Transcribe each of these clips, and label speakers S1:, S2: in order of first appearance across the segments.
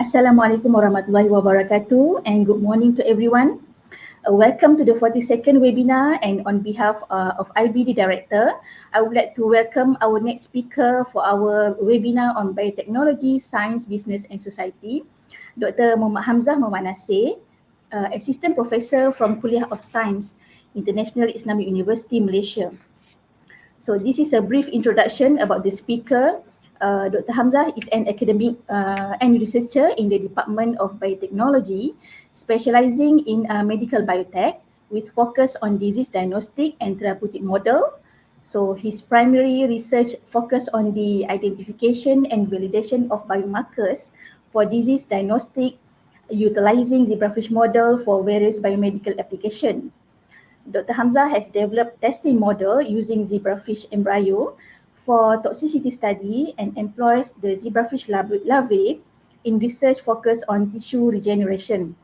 S1: Assalamualaikum warahmatullahi wabarakatuh and good morning to everyone. Welcome to the 42nd webinar, and on behalf of IBD Director, I would like to welcome our next speaker for our webinar on biotechnology, science, business and society, Dr. Muhammad HAMZAH Muhammad NASIR, Assistant Professor from KULLIYAH of Science, International Islamic University, Malaysia. So this is a brief introduction about the speaker. Dr. Hamzah is an academic and researcher in the Department of Biotechnology, specializing in medical biotech with focus on disease diagnostic and therapeutic model. So his primary research focus on the identification and validation of biomarkers for disease diagnostic, utilizing zebrafish model for various biomedical application. Dr. Hamzah has developed testing model using zebrafish embryo for toxicity study and employs the zebrafish larvae in research focused on tissue regeneration.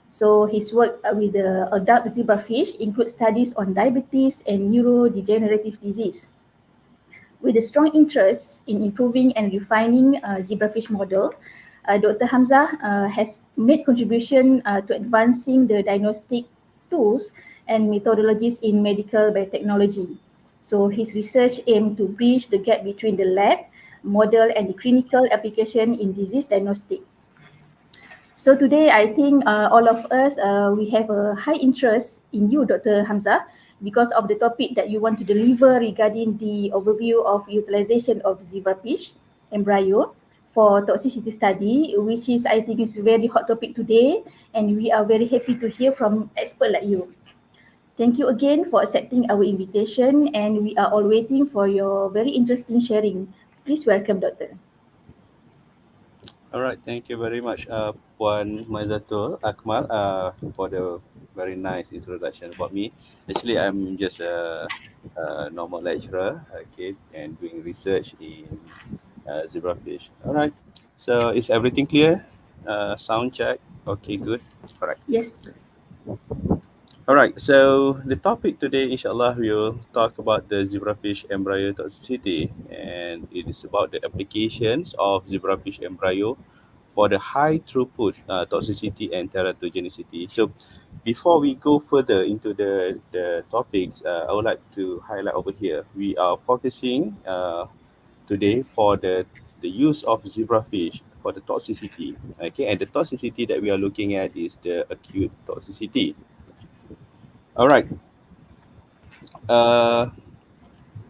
S1: So his work with the adult zebrafish includes studies on diabetes and neurodegenerative disease. With a strong interest in improving and refining zebrafish model, Dr. Hamzah has made contribution to advancing the diagnostic tools and methodologies in medical biotechnology. So his research aimed to bridge the gap between the lab, model and the clinical application in disease diagnostic. So today, I think all of us, we have a high interest in you, Dr. Hamzah, because of the topic that you want to deliver regarding the overview of utilization of zebrafish embryo for toxicity study, which is, I think, is a very hot topic today, and we are very happy to hear from expert like you. Thank you again for accepting our invitation, and we are all waiting for your very interesting sharing. Please welcome, Doctor.
S2: All right, thank you very much, Puan MAIZATULAKMAL, for the very nice introduction about me. Actually, I'm just a normal lecturer, okay, and doing research in zebrafish. All right, so is everything clear? Sound check. Okay, good. All right.
S1: Yes.
S2: All right, so the topic today, inshallah, we'll talk about the zebrafish embryo toxicity, and it is about the applications of zebrafish embryo for the high throughput toxicity and teratogenicity. So, before we go further into the topics, I would like to highlight over here. We are focusing today for the use of zebrafish for the toxicity. Okay, and the toxicity that we are looking at is the acute toxicity. All right. Uh,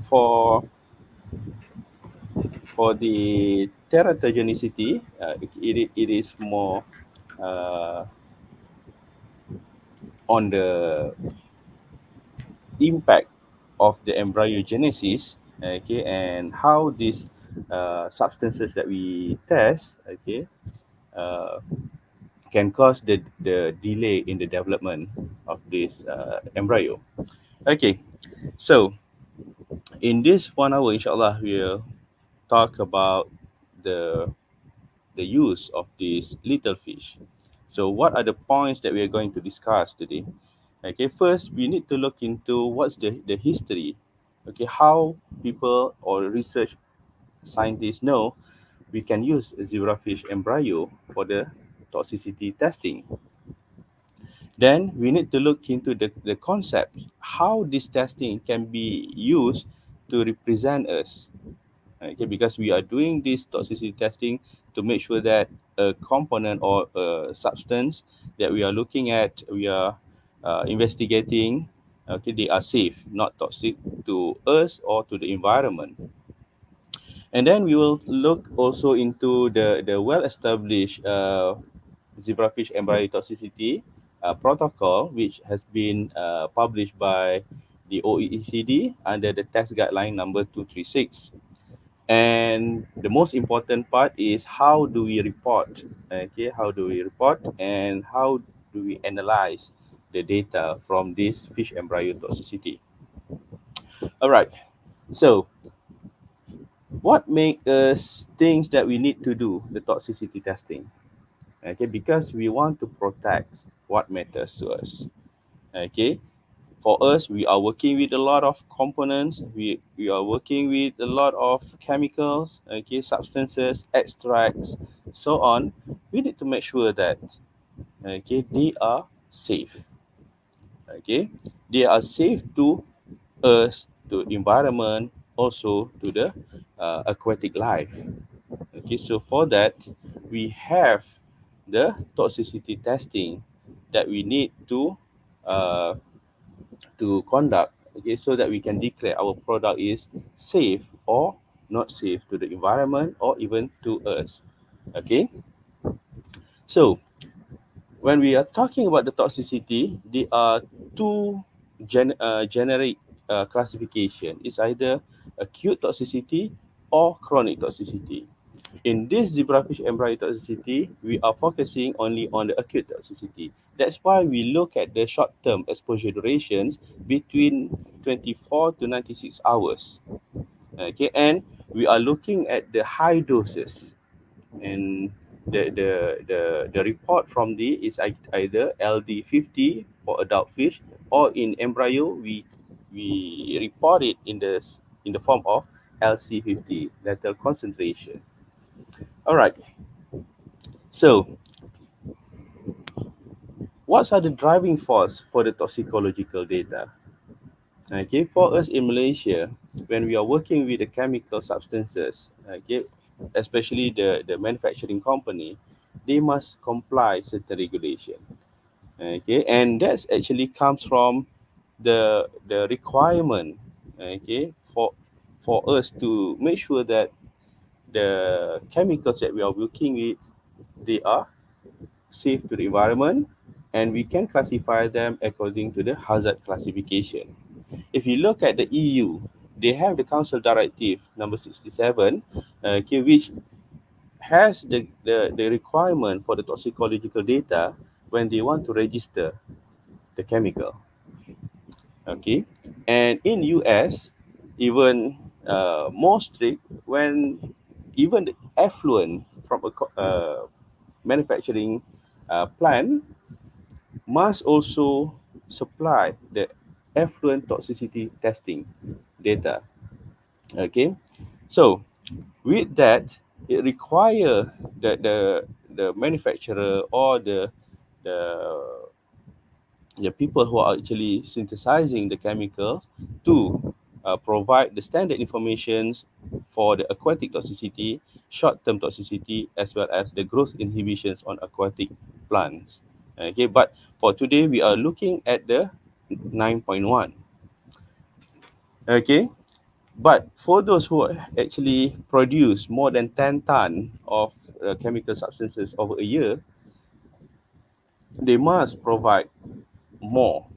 S2: for the teratogenicity, it is more uh, on the impact of the embryogenesis, okay, and how these substances that we test, okay, uh, can cause the delay in the development of this embryo. Okay, so in this 1 hour, inshallah, we'll talk about the the use of these little fish. So, what are the points that we are going to discuss today? Okay, first we need to look into what's the history. Okay, how people or research scientists know we can use a zebrafish embryo for the toxicity testing. Then we need to look into the concepts, how this testing can be used to represent us. Okay, because we are doing this toxicity testing to make sure that a component or a substance that we are looking at, we are investigating, okay, they are safe, not toxic to us or to the environment. And then we will look also into the well-established zebrafish embryo toxicity protocol, which has been published by the OECD under the test guideline number 236. And the most important part is how do we report? Okay, how do we report and how do we analyze the data from this fish embryo toxicity? All right. So, what make us things that we need to do the toxicity testing? Okay, because we want to protect what matters to us. Okay, for us, we are working with a lot of components. We are working with a lot of chemicals, okay, substances, extracts. so on, we need to make sure that they are safe. Okay, they are safe to us, to environment, also to the aquatic life. Okay, so for that, we have the toxicity testing that we need uh, to conduct. Okay, so that we can declare our product is safe or not safe to the environment or even to us. Okay, so when we are talking about the toxicity, there are two generic classification. It's either acute toxicity or chronic toxicity. In this zebrafish embryo toxicity, we are focusing only on the acute toxicity. That's why we look at the short-term exposure durations between 24 to 96 hours. Okay, and we are looking at the high doses, and the report from the is either LD50 for adult fish, or in embryo we report it in the form of LC50, lethal concentration. All right. So, what are the driving force for the toxicological data? Okay, for us in Malaysia, when we are working with the chemical substances, okay, especially the manufacturing company, they must comply certain regulation. Okay, and that's actually comes from the requirement, okay, for us to make sure that the chemicals that we are working with, they are safe to the environment, and we can classify them according to the hazard classification. If you look at the EU, they have the Council Directive number 67, okay, which has the requirement for the toxicological data when they want to register the chemical. Okay, and in US, even more strict when even the effluent from a manufacturing plant must also supply the effluent toxicity testing data. Okay, so with that, it require that the manufacturer or the the people who are actually synthesizing the chemical to provide the standard informations for the aquatic toxicity, short-term toxicity, as well as the growth inhibitions on aquatic plants. Okay, but for today we are looking at the 9.1. Okay, but for those who actually produce more than 10 ton of chemical substances over a year, they must provide more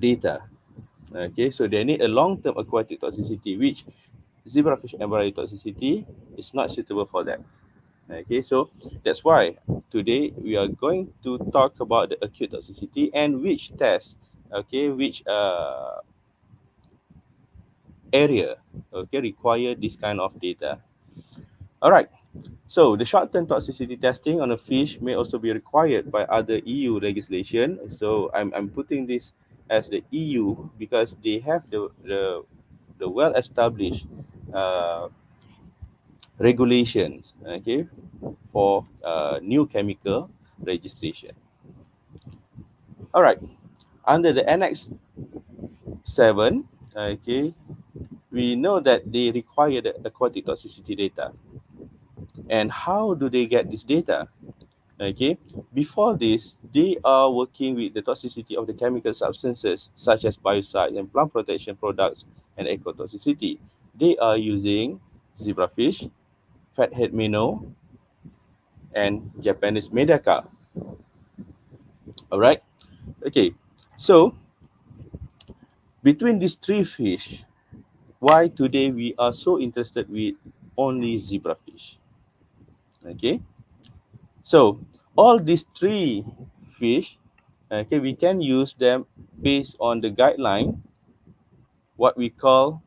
S2: data. Okay, so they need a long-term aquatic toxicity, which zebrafish embryo toxicity is not suitable for that. Okay, so that's why today we are going to talk about the acute toxicity and which test, okay, which area, okay, require this kind of data. All right. So the short-term toxicity testing on a fish may also be required by other EU legislation. So I'm putting this as the EU because they have the well-established uh, regulations, okay, for new chemical registration. All right. Under the Annex 7, okay, we know that they require the aquatic toxicity data. And how do they get this data? Okay, before this, they are working with the toxicity of the chemical substances such as biocides and plant protection products and ecotoxicity. They are using zebrafish, fathead minnow, and Japanese medaka. All right. Okay. So between these three fish, why today we are so interested with only zebrafish? Okay. So all these three fish, okay, we can use them based on the guideline, what we call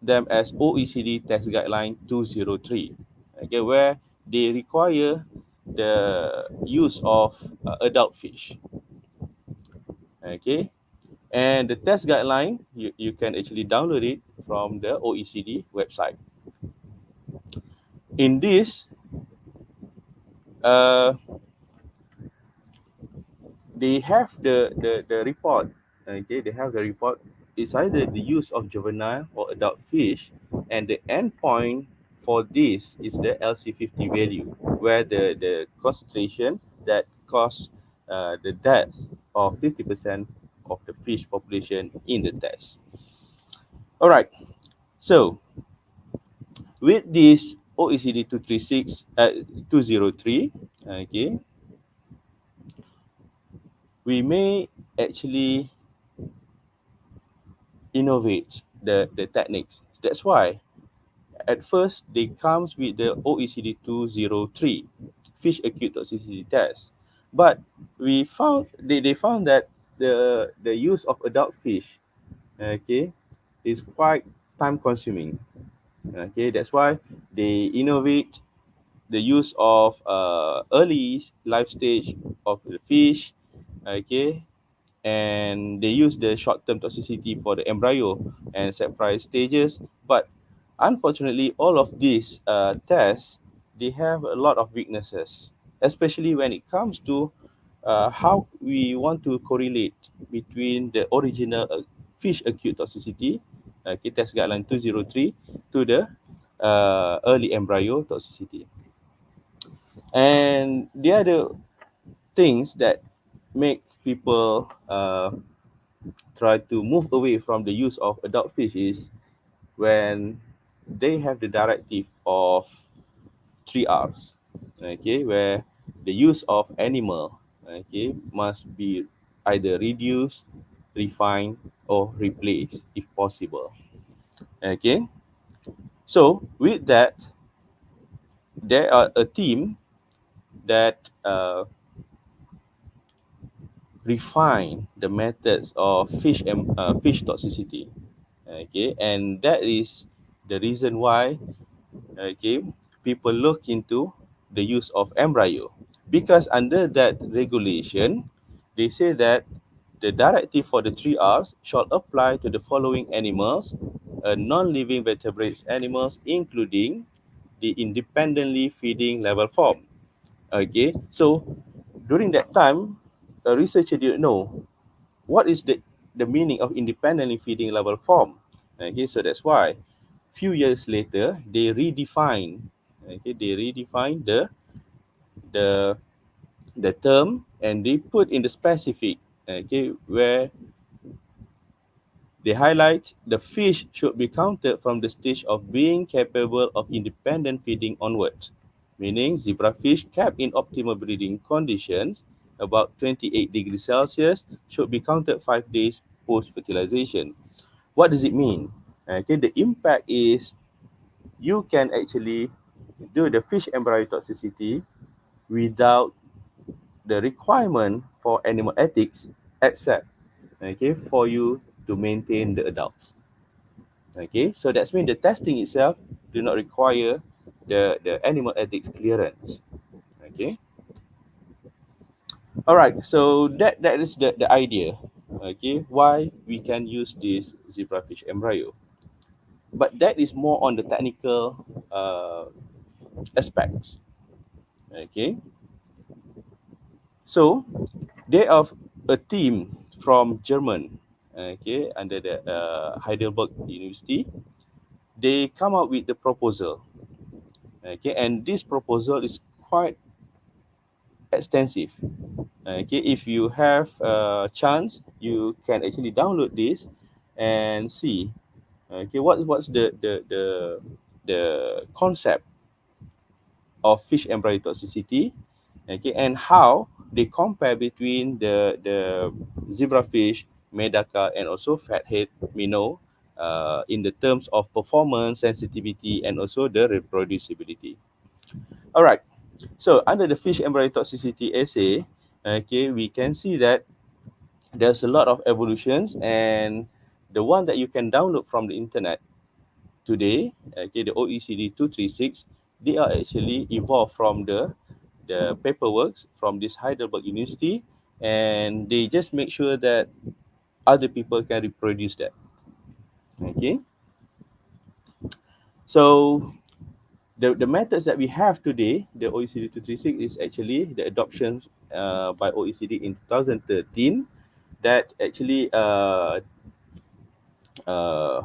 S2: them as OECD Test Guideline 203, okay, where they require the use of adult fish. Okay, and the test guideline, you can actually download it from the OECD website. In this, uh, they have the report. Okay, they have the report. It's either the use of juvenile or adult fish, and the endpoint for this is the LC50 value, where the concentration that cause the death of 50% of the fish population in the test. All right. So with this OECD 203, okay, we may actually innovate the techniques. That's why at first they comes with the OECD 203 fish acute toxicity test. But they found that the use of adult fish, okay, is quite time consuming. Okay, that's why they innovate the use of early life stage of the fish, okay, and they use the short-term toxicity for the embryo and surprise stages. But unfortunately, all of these tests, they have a lot of weaknesses, especially when it comes to how we want to correlate between the original fish acute toxicity, test guideline 203, to the early embryo toxicity. And the other things that makes people try to move away from the use of adult fish is when they have the directive of 3 Rs, okay, where the use of animal, okay, must be either reduced, refined, or replaced if possible. Okay, so with that, there are a team that refine the methods of fish toxicity. Okay, and that is the reason why, okay, people look into the use of embryo, because under that regulation they say that the directive for the 3 Rs shall apply to the following animals: non-living vertebrates animals, including the independently feeding level form. Okay, so during that time, a researcher didn't know what is the meaning of independently feeding level form. Okay, so that's why few years later they redefine, okay, they redefine the the term, and they put in the specific, okay, where they highlight the fish should be counted from the stage of being capable of independent feeding onwards, meaning zebrafish kept in optimal breeding conditions about 28 degrees Celsius should be counted 5 days post fertilization. What does it mean? Okay, the impact is you can actually do the fish embryo toxicity without the requirement for animal ethics, except, okay, for you to maintain the adults. Okay, so that's mean the testing itself do not require the animal ethics clearance. Okay, all right, so that is the idea, okay, why we can use this zebrafish embryo. But that is more on the technical aspects. Okay, so they are a team from German, okay, under the Heidelberg University. They come up with the proposal, okay, and this proposal is quite extensive. Okay, if you have a chance, you can actually download this and see, okay, what's the concept of fish embryo toxicity, okay, and how they compare between the zebrafish, medaka, and also fathead minnow in the terms of performance, sensitivity, and also the reproducibility. All right. So under the fish embryo toxicity assay, okay, we can see that there's a lot of evolutions, and the one that you can download from the internet today, okay, the OECD 236, they are actually evolved from the paperworks from this Heidelberg University, and they just make sure that other people can reproduce that. Okay, so the methods that we have today, the OECD 236, is actually the adoption by OECD in 2013 that actually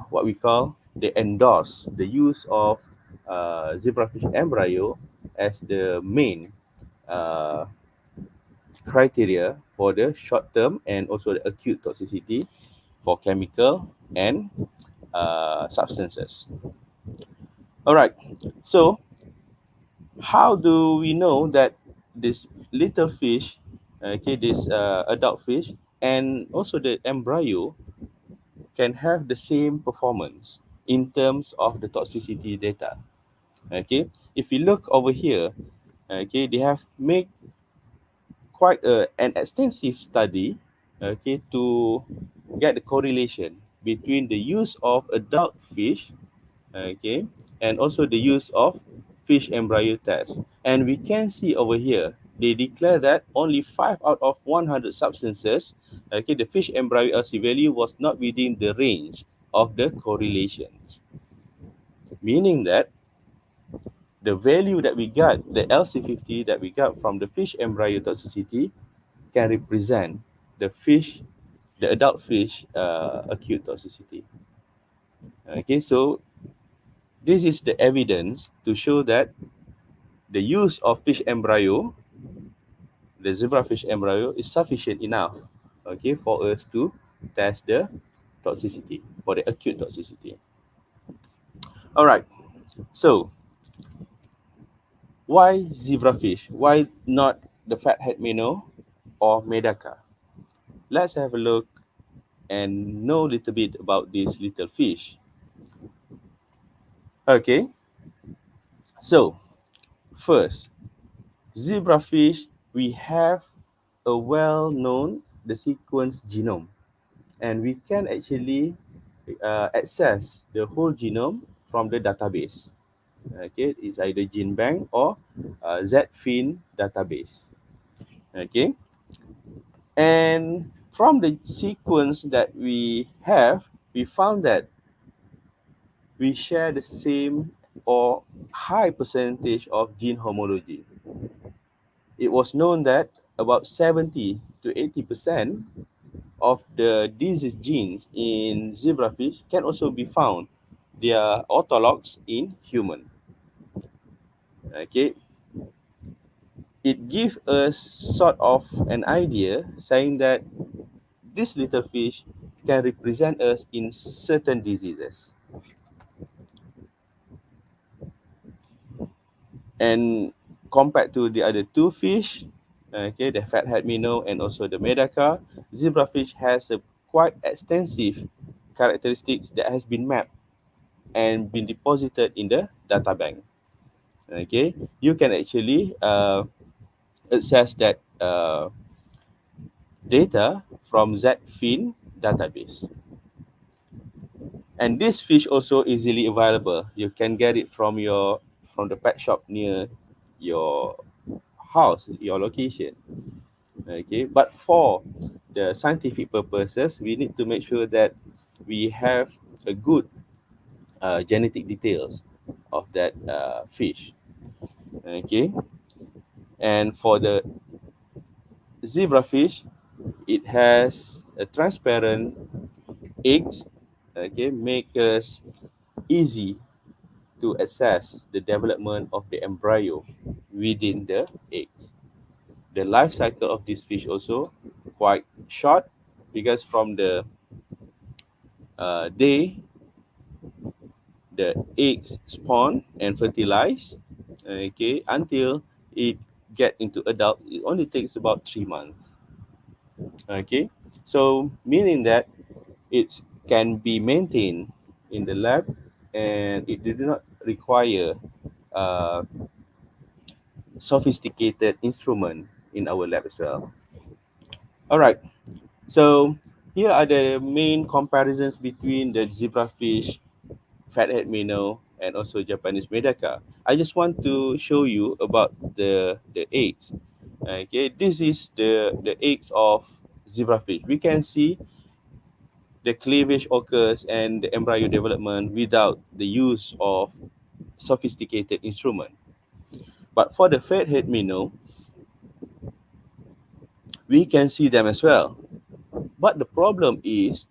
S2: what we call, they endorse the use of zebrafish embryo as the main uh, criteria for the short term and also the acute toxicity for chemical and substances. All right, so how do we know that this little fish, okay, this adult fish, and also the embryo can have the same performance in terms of the toxicity data? Okay, if you look over here, okay, they have made quite an extensive study, okay, to get the correlation between the use of adult fish, okay, and also the use of fish embryo test. And we can see over here, they declare that only 5 out of 100 substances, okay, the fish embryo LC value was not within the range of the correlations. Meaning that the value that we got, the LC50 that we got from the fish embryo toxicity, can represent the fish, the adult fish acute toxicity. Okay, so this is the evidence to show that the use of fish embryo, the zebrafish embryo, is sufficient enough, okay, for us to test the toxicity, for the acute toxicity. All right, so why zebrafish? Why not the fathead minnow or medaka? Let's have a look and know a little bit about these little fish. Okay, so first, zebrafish, we have a well-known the sequence genome, and we can actually access the whole genome from the database. Okay, it's either GenBank or ZFIN database. Okay, and from the sequence that we have, we found that we share the same or high percentage of gene homology. It was known that about 70 to 80% of the disease genes in zebrafish can also be found. They are autologs in human. Okay, it gives us sort of an idea saying that this little fish can represent us in certain diseases. And compared to the other two fish, okay, the fathead minnow and also the medaka, zebrafish has a quite extensive characteristics that has been mapped and been deposited in the data bank. Okay, you can actually access that data from ZFIN database. And this fish also easily available. You can get it from the pet shop near your house, your location. Okay, but for the scientific purposes, we need to make sure that we have a good genetic details of that fish. Okay, and for the zebrafish, it has a transparent eggs. Okay, make us easy to assess the development of the embryo within the eggs. The life cycle of this fish also quite short, because from the day the eggs spawn and fertilize, okay, until it get into adult, it only takes about 3 months. Okay, so meaning that it can be maintained in the lab, and it do not require uh, sophisticated instrument in our lab as well. All right, so here are the main comparisons between the zebrafish, fathead minnow, and also Japanese medaka. I just want to show you about the eggs. Okay, this is the eggs of zebrafish. We can see the cleavage occurs and the embryo development without the use of sophisticated instrument. But for the fathead minnow, we can see them as well. But the problem is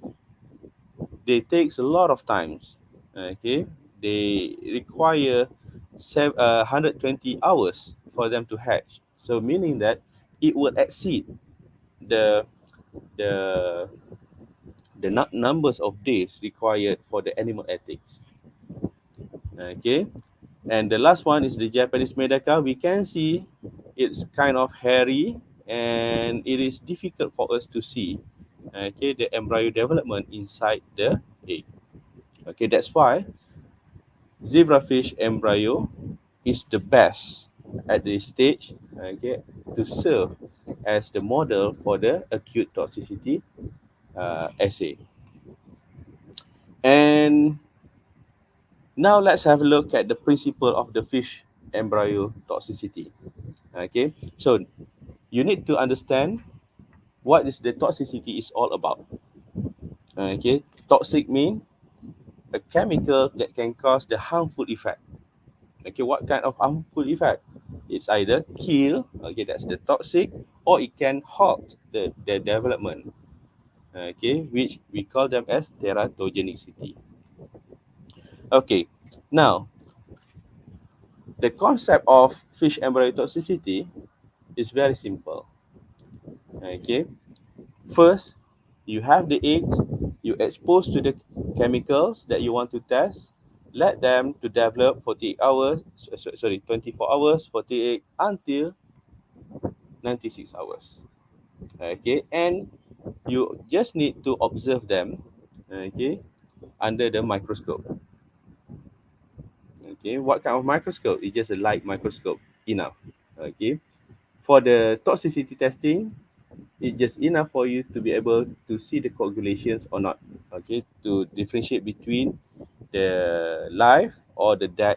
S2: they takes a lot of times. Okay, they require 120 hours for them to hatch. So meaning that it will exceed the the numbers of days required for the animal ethics. Okay, and the last one is the Japanese Medaka. We can see it's kind of hairy and it is difficult for us to see. Okay, the embryo development inside the egg. Okay, that's why zebrafish embryo is the best at this stage, okay, to serve as the model for the acute toxicity assay. And now let's have a look at the principle of the fish embryo toxicity. Okay, so you need to understand what is the toxicity is all about. Okay, toxic mean a chemical that can cause the harmful effect. Okay, what kind of harmful effect? It's either kill, okay, that's the toxic, or it can halt the development, okay, which we call them as teratogenicity. Okay, now the concept of fish embryo toxicity is very simple. Okay, first you have the eggs, you expose to the chemicals that you want to test, let them to develop 48 hours, sorry, 24 hours, 48 until 96 hours. Okay, and you just need to observe them, okay, under the microscope. Okay, what kind of microscope? It's just a light microscope, enough. Okay, for the toxicity testing, it's just enough for you to be able to see the coagulations or not. Okay, to differentiate between the live or the dead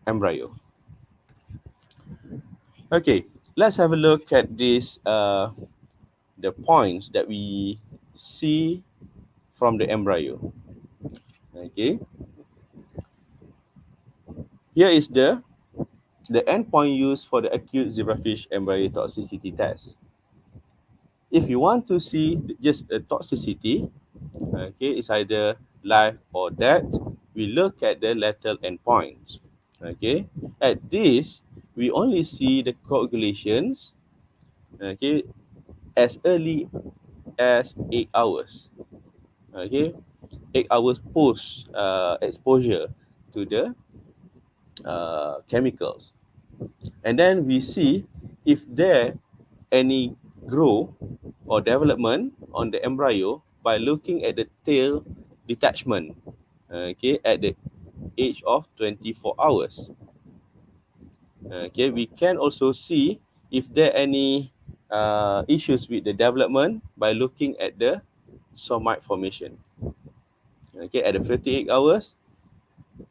S2: embryo. Okay, let's have a look at this the points that we see from the embryo. Okay, here is the endpoint used for the acute zebrafish embryo toxicity test. If you want to see just a toxicity, okay, it's either live or dead, we look at the lethal endpoints. Okay, at this, we only see the coagulations, okay, as early as 8 hours. Okay, 8 hours post exposure to the chemicals. And then we see if there any growth or development on the embryo by looking at the tail detachment, okay, at the age of 24 hours. Okay, we can also see if there any issues with the development by looking at the somite formation. Okay, at the 38 hours,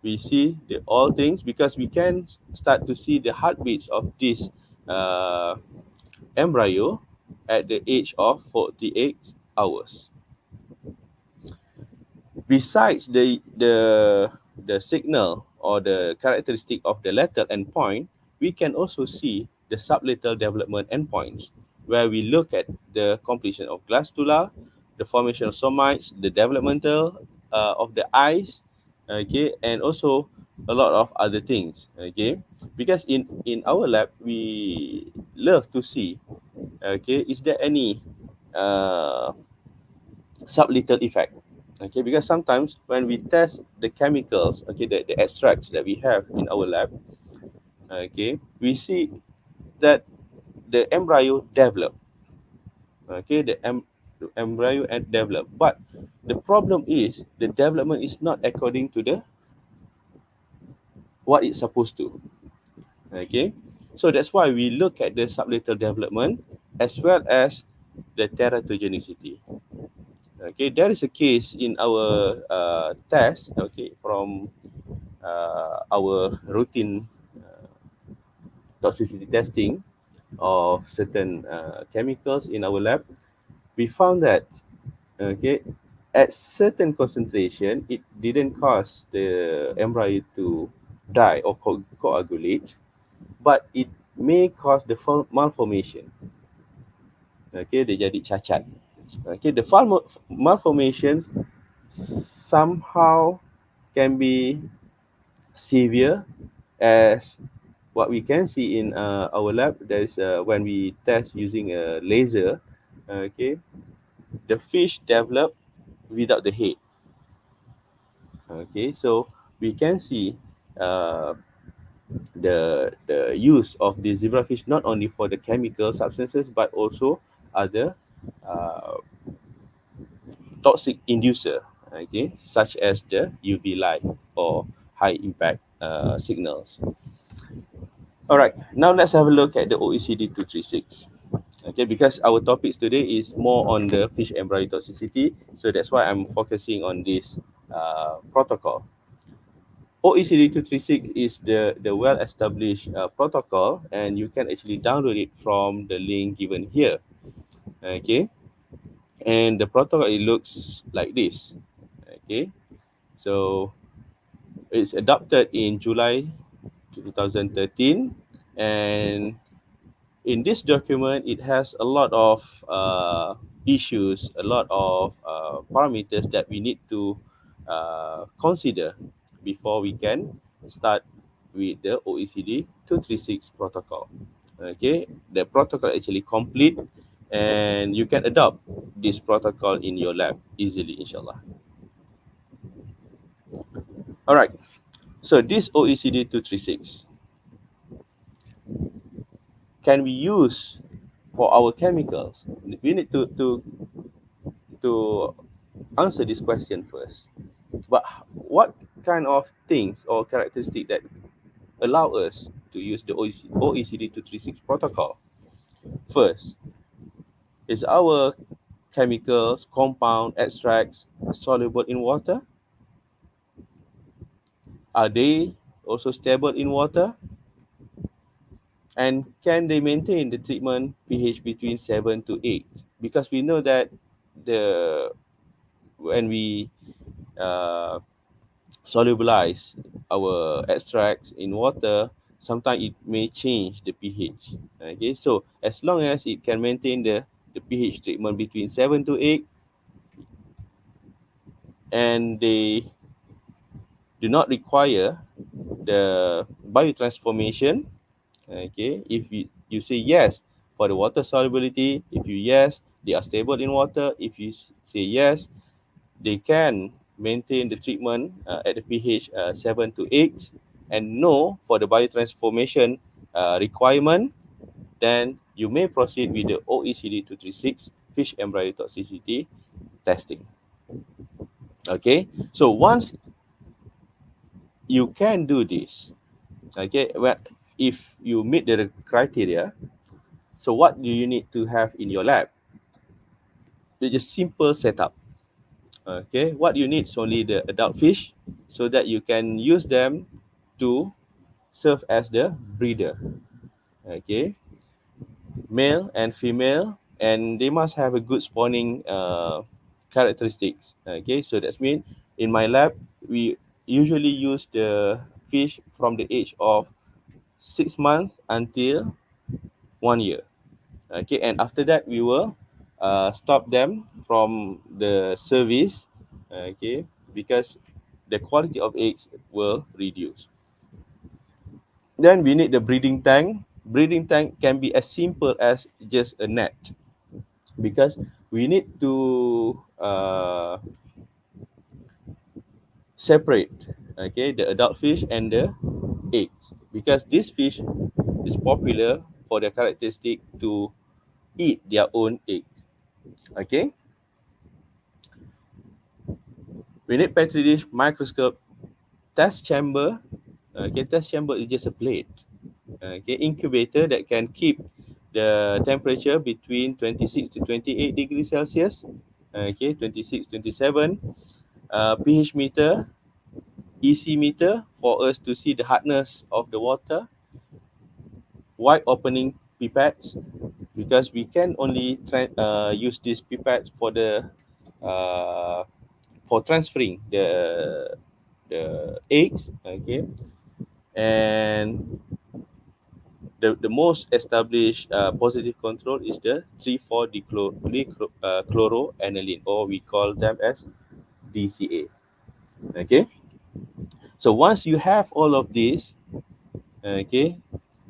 S2: we see the all things because we can start to see the heartbeats of this uh, embryo at the age of 48 hours. Besides the signal or the characteristic of the lethal endpoint, we can also see the sublethal development endpoints, where we look at the completion of glastula, the formation of somites, the developmental of the eyes, okay, and also a lot of other things, okay. Because in our lab, we love to see, okay, is there any uh, sublethal effect. Okay, because sometimes when we test the chemicals, okay, the extracts that we have in our lab, okay, we see that the embryo develop. Okay, the embryo and develop. But the problem is the development is not according to the what it's supposed to. Okay, so that's why we look at the sublethal development as well as the teratogenicity. Okay, there is a case in our test, okay, from our routine toxicity testing of certain chemicals in our lab. We found that, okay, at certain concentration, it didn't cause the embryo to die or coagulate, but it may cause the malformation. Okay, dia jadi cacat. Okay, the malformations somehow can be severe, as what we can see in our lab. There is when we test using a laser. Okay, the fish develop without the head. Okay, so we can see uh, the use of the zebrafish not only for the chemical substances but also other uh, toxic inducer, okay, such as the UV light or high impact signals. All right, now let's have a look at the OECD 236. Okay, because our topics today is more on the fish embryo toxicity, so that's why I'm focusing on this protocol. OECD 236 is the well-established protocol, and you can actually download it from the link given here. Okay, and the protocol, it looks like this. Okay, so it's adopted in July 2013, and in this document, it has a lot of issues, a lot of parameters that we need to consider before we can start with the OECD 236 protocol. Okay, the protocol actually complete, and you can adopt this protocol in your lab easily, inshallah. All right, so this OECD 236 can we use for our chemicals? We need to answer this question first. But what kind of things or characteristics that allow us to use the OECD 236 protocol? First, is our chemicals, compound, extracts soluble in water? Are they also stable in water? And can they maintain the treatment pH between 7 to 8? Because we know that the when we uh, solubilize our extracts in water, sometimes it may change the pH. Okay, so as long as it can maintain the pH treatment between 7 to 8, and they do not require the biotransformation. Okay, if you say yes for the water solubility, if you yes, they are stable in water. If you say yes, they can maintain the treatment at the pH 7 to 8, and no for the biotransformation requirement, then you may proceed with the OECD 236 fish embryo toxicity testing. Okay, so once you can do this, okay, well, if you meet the criteria, so what do you need to have in your lab? It's just simple setup. Okay, what you need is only the adult fish, so that you can use them to serve as the breeder. Okay, male and female, and they must have a good spawning characteristics. Okay, so that's mean in my lab we usually use the fish from the age of 6 months until 1 year. Okay, and after that we will stop them from the service. Okay, because the quality of eggs will reduce. Then we need the breeding tank. Breeding tank can be as simple as just a net, because we need to separate, okay, the adult fish and the eggs, because this fish is popular for their characteristic to eat their own eggs. Okay, we need petri dish, microscope, test chamber. Okay, test chamber is just a plate. Okay, incubator that can keep the temperature between 26 to 28 degrees Celsius. Okay, 26, 27. pH meter, EC meter for us to see the hardness of the water. Wide opening pipettes, because we can only use these pipettes uh, for transferring the eggs. Okay, And the most established positive control is the 3,4-dichloroaniline, or we call them as DCA. Okay, so once you have all of this, okay,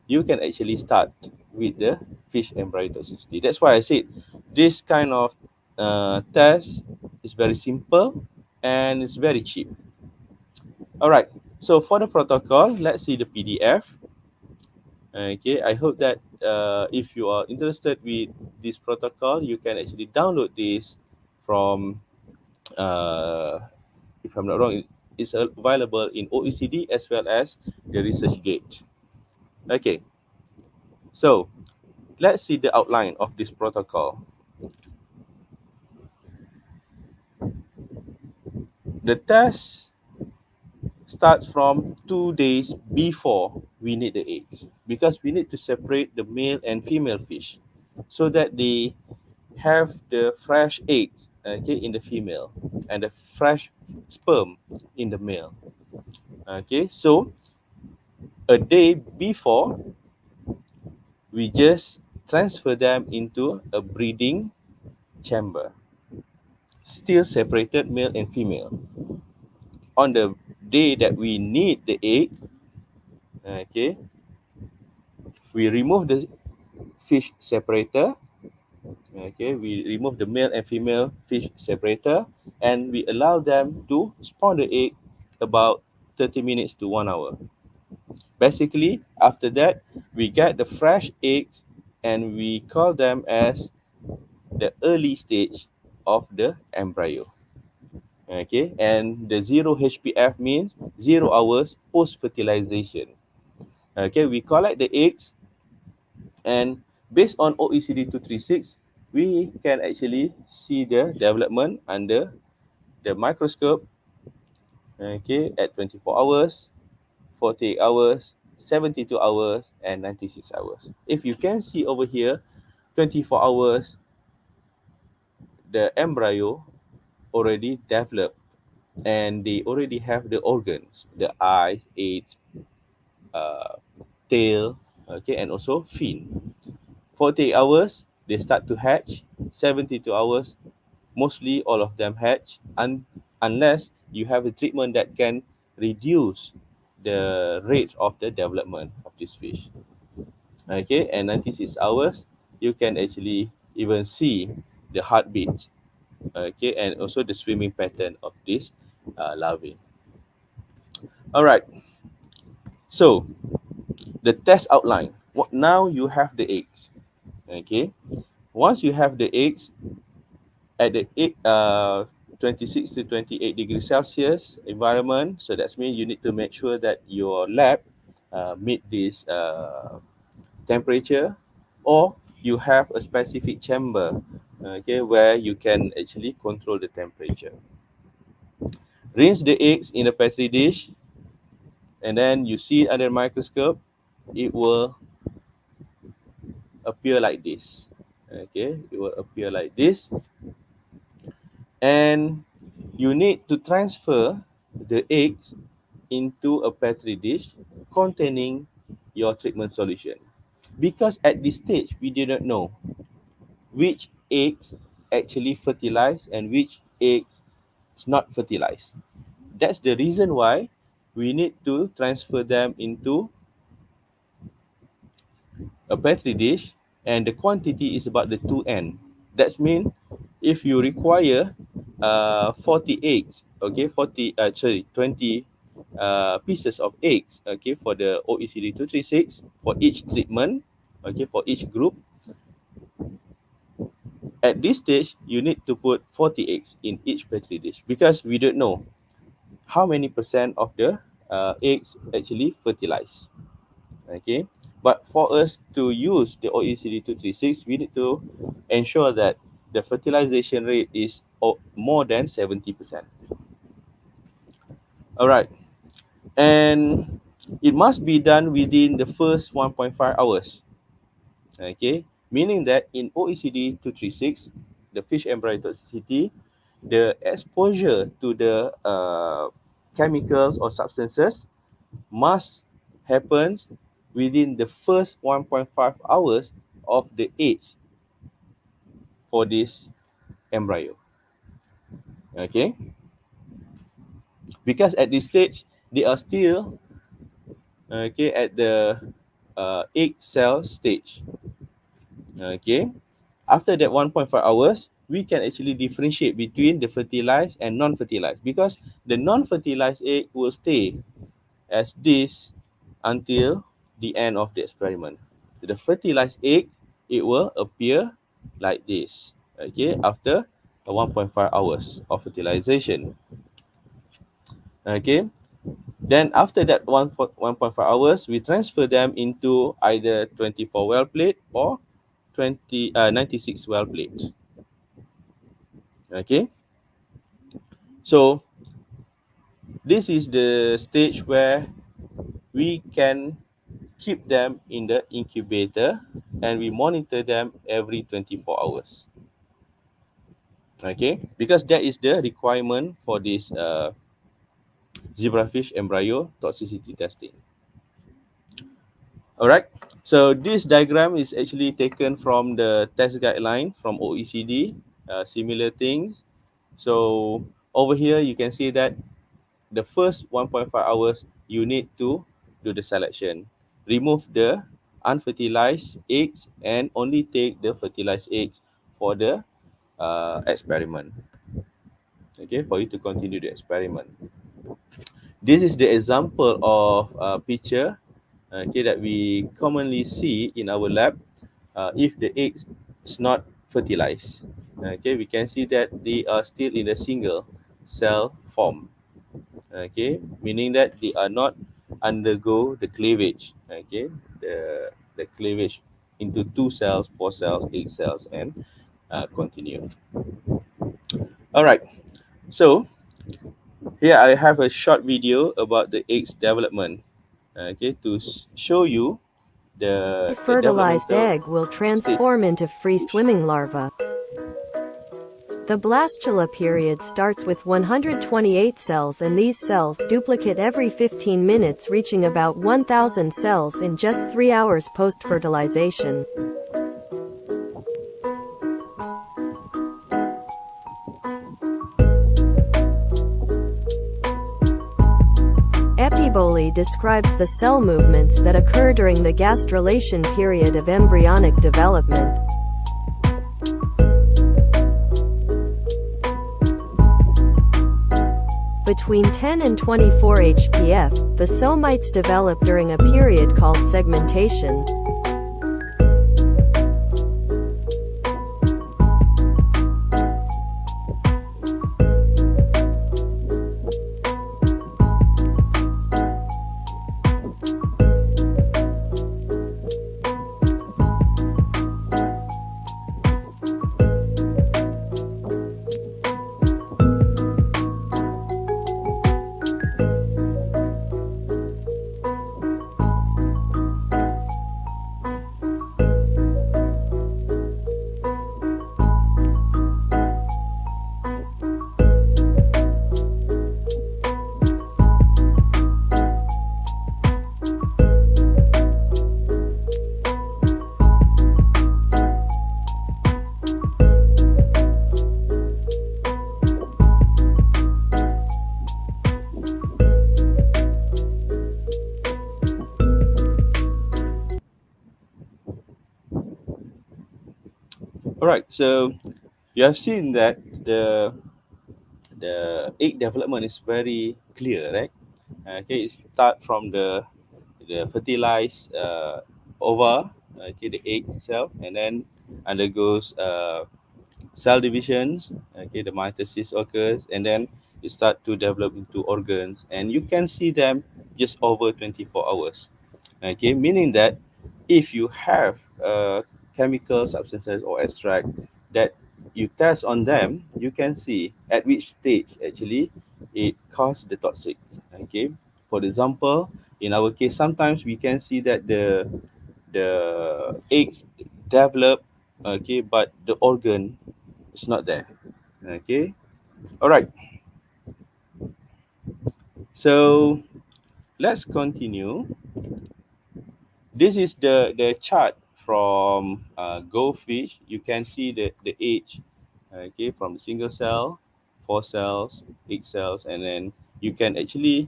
S2: you can actually start with the fish embryo toxicity. That's why I said this kind of test is very simple and it's very cheap. All right, so for the protocol, let's see the PDF. Okay, I hope that if you are interested with this protocol, you can actually download this from, if I'm not wrong, it's available in OECD as well as the ResearchGate. Okay, so let's see the outline of this protocol. The test starts from 2 days before we need the eggs, because we need to separate the male and female fish so that they have the fresh eggs, okay, in the female and the fresh sperm in the male. Okay, so a day before, we just transfer them into a breeding chamber, still separated male and female. On the day that we need the egg, okay, we remove the fish separator. Okay, we remove the male and female fish separator, and we allow them to spawn the egg about 30 minutes to 1 hour. Basically, after that, we get the fresh eggs and we call them as the early stage of the embryo. Okay, and the 0 HPF means 0 hours post fertilization. Okay, we collect the eggs, and based on OECD 236, we can actually see the development under the microscope, okay, at 24 hours, 48 hours, 72 hours, and 96 hours. If you can see over here, 24 hours, the embryo already developed and they already have the organs, the eyes, eight, uh, tail, okay, and also fin. 48 hours, they start to hatch. 72 hours, mostly all of them hatch, unless you have a treatment that can reduce the rate of the development of this fish. Okay, and 96 hours, you can actually even see the heartbeat, okay, and also the swimming pattern of this larvae. All right, so the test outline. Now you have the eggs. Okay, once you have the eggs at the 26 to 28 degrees Celsius environment, so that means you need to make sure that your lab meet this temperature, or you have a specific chamber, okay, where you can actually control the temperature. Rinse the eggs in a petri dish, and then you see under the microscope, it will appear like this. Okay, it will appear like this, and you need to transfer the eggs into a petri dish containing your treatment solution, because at this stage we do not know which eggs actually fertilize and which eggs is not fertilized. That's the reason why we need to transfer them into a petri dish, and the quantity is about the 2n. That means if you require 40 eggs, okay, 20 pieces of eggs, okay, for the OECD 236 for each treatment, okay, for each group. At this stage, you need to put 40 eggs in each petri dish, because we don't know how many percent of the eggs actually fertilize. Okay, but for us to use the OECD 236, we need to ensure that the fertilization rate is more than 70%. All right, and it must be done within the first 1.5 hours. Okay, meaning that in OECD 236, the fish embryo toxicity, the exposure to the chemicals or substances must happens within the first 1.5 hours of the age for this embryo. Okay, because at this stage they are still at the egg cell stage. Okay, after that 1.5 hours, we can actually differentiate between the fertilized and non-fertilized, because the non-fertilized egg will stay as this until the end of the experiment. So the fertilized egg, it will appear like this, okay, after 1.5 hours of fertilization. Okay, then after that 1.5 hours, we transfer them into either 24 well plate or 96 well plate. Okay, so this is the stage where we can keep them in the incubator and we monitor them every 24 hours. Okay, because that is the requirement for this zebrafish embryo toxicity testing. All right, so this diagram is actually taken from the test guideline from OECD, similar things. So over here you can see that the first 1.5 hours you need to do the selection, remove the unfertilized eggs and only take the fertilized eggs for the experiment. Okay, for you to continue the experiment. This is the example of a picture, okay, that we commonly see in our lab. If the egg is not fertilized, okay, we can see that they are still in a single cell form. Okay, meaning that they are not undergo the cleavage. Okay, the cleavage into 2 cells, 4 cells, 8 cells, and continue. All right, so here I have a short video about the eggs development, okay, to show you the
S3: Fertilized
S2: developmental
S3: egg will
S2: stage.
S3: transform into free-swimming larva. The blastula period starts with 128 cells, and these cells duplicate every 15 minutes, reaching about 1,000 cells in just 3 hours post-fertilization. Epibole describes the cell movements that occur during the gastrulation period of embryonic development. Between 10 and 24 HPF, the somites develop during a period called segmentation.
S2: All right, so you have seen that the egg development is very clear, right? Okay, it start from the fertilized ova, okay, the egg itself, and then undergoes cell divisions. Okay, the mitosis occurs, and then it start to develop into organs, and you can see them just over 24 hours. Okay, meaning that if you have chemical substances or extract that you test on them, you can see at which stage actually it caused the toxic. Okay, for example, in our case, sometimes we can see that the eggs develop, okay, but the organ is not there. Okay, all right. So let's continue. This is the chart from goldfish. You can see the age, okay, from the single cell, 4 cells, 8 cells, and then you can actually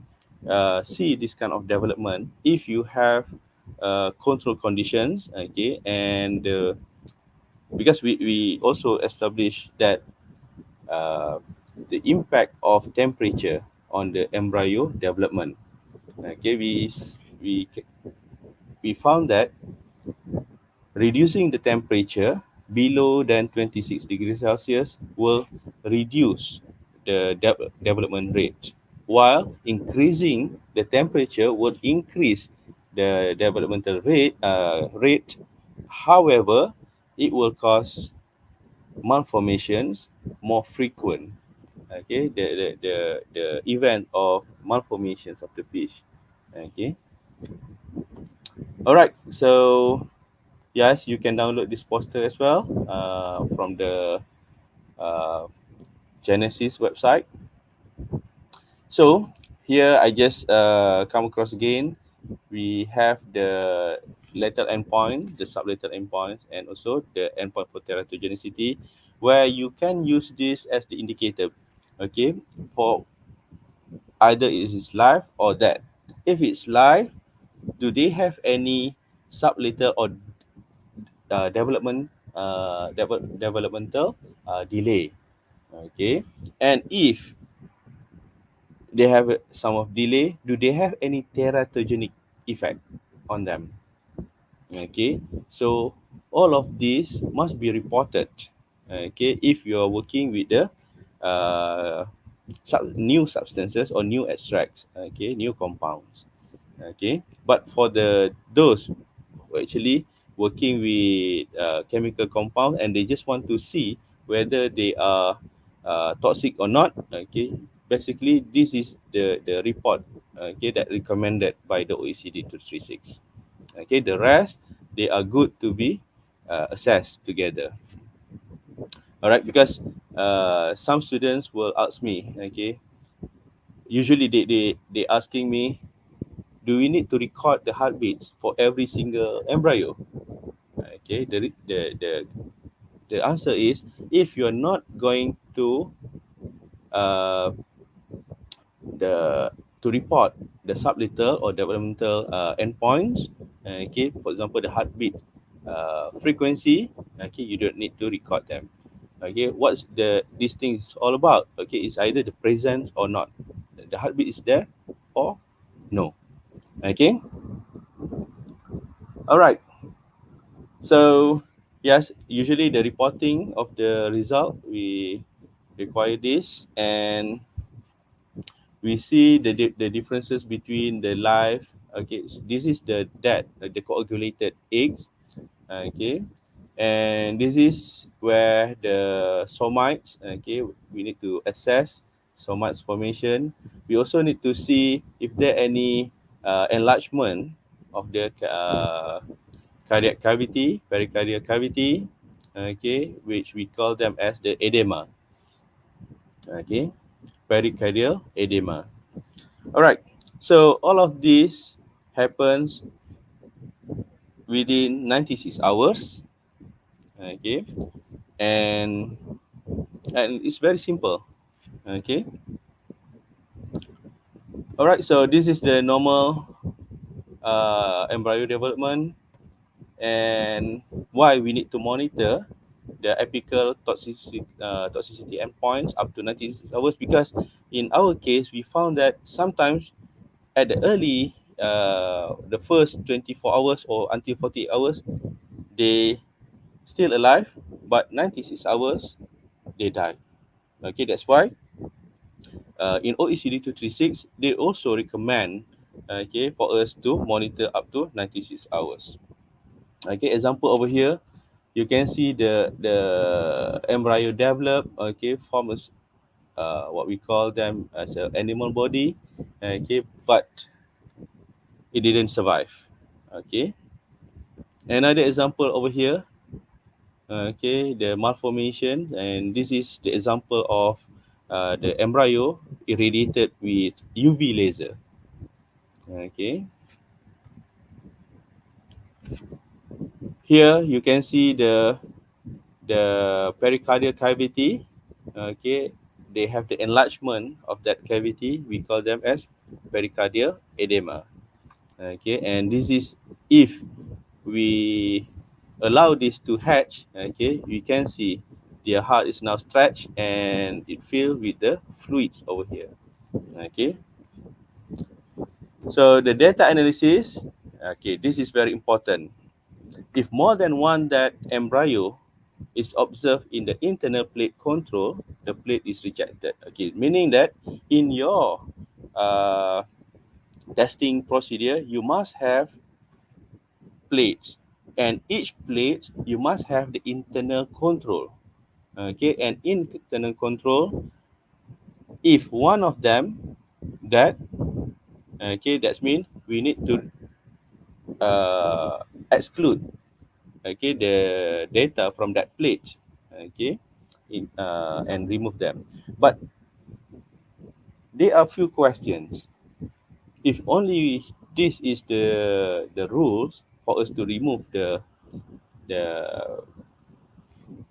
S2: see this kind of development if you have control conditions, okay, and because we also established that uh, the impact of temperature on the embryo development. Okay, we found that reducing the temperature below than 26 degrees Celsius will reduce the development rate, while increasing the temperature would increase the developmental rate. However, it will cause malformations more frequent. Okay, the event of malformations of the fish. Okay, all right. So yes, you can download this poster as well from the uh, Genesis website. So here I just come across again. We have the lethal endpoint, the sublethal endpoint, and also the endpoint for teratogenicity, where you can use this as the indicator, okay, for either it is live or dead. If it's live, do they have any sublethal or developmental delay? Okay, and if they have some of delay, do they have any teratogenic effect on them? Okay, so all of these must be reported. Okay, if you are working with the uh, new substances or new extracts, okay, new compounds. Okay, but for the those who actually working with chemical compound and they just want to see whether they are toxic or not, okay, basically this is the report, okay, that recommended by the OECD 236. Okay, the rest they are good to be assessed together. All right, because some students will ask me, okay, usually they asking me, do we need to record the heartbeats for every single embryo? Okay, the answer is, if you're not going to uh, the to report the sublethal or developmental endpoints, okay, for example the heartbeat frequency, okay, you don't need to record them. Okay, what's these things all about? Okay, it's either the presence or not, the heartbeat is there or no. Okay, all right. So yes, usually the reporting of the result, we require this, and we see the differences between the live. Okay, so this is the dead, the coagulated eggs. Okay, and this is where the somites. Okay, we need to assess somites formation. We also need to see if there any enlargement of the cardiac cavity, pericardial cavity, okay, which we call them as the edema. Okay, pericardial edema. All right. So all of this happens within 96 hours. Okay, and it's very simple. Okay. All right. So this is the normal embryo development, and why we need to monitor the apical toxicity endpoints up to 96 hours, because in our case we found that sometimes at the early the first 24 hours or until 48 hours they still alive, but 96 hours they die. Okay, that's why in OECD 236 they also recommend, okay, for us to monitor up to 96 hours. Okay, example over here, you can see the embryo develop, okay, forms what we call them as an animal body, okay, but it didn't survive. Okay, another example over here, okay, the malformation, and this is the example of the embryo irradiated with UV laser. Okay, Here you can see the pericardial cavity. Okay, they have the enlargement of that cavity. We call them as pericardial edema. Okay, and this is if we allow this to hatch. Okay, we can see their heart is now stretched and it filled with the fluids over here. Okay, so the data analysis. Okay, this is very important. If more than one that embryo is observed in the internal plate control, the plate is rejected. Okay, meaning that in your uh, testing procedure, you must have plates, and each plate you must have the internal control. Okay, and internal control, if one of them that okay, that means we need to exclude okay the data from that plate, okay, and remove them. But there are few questions. If only this is the rules for us to remove the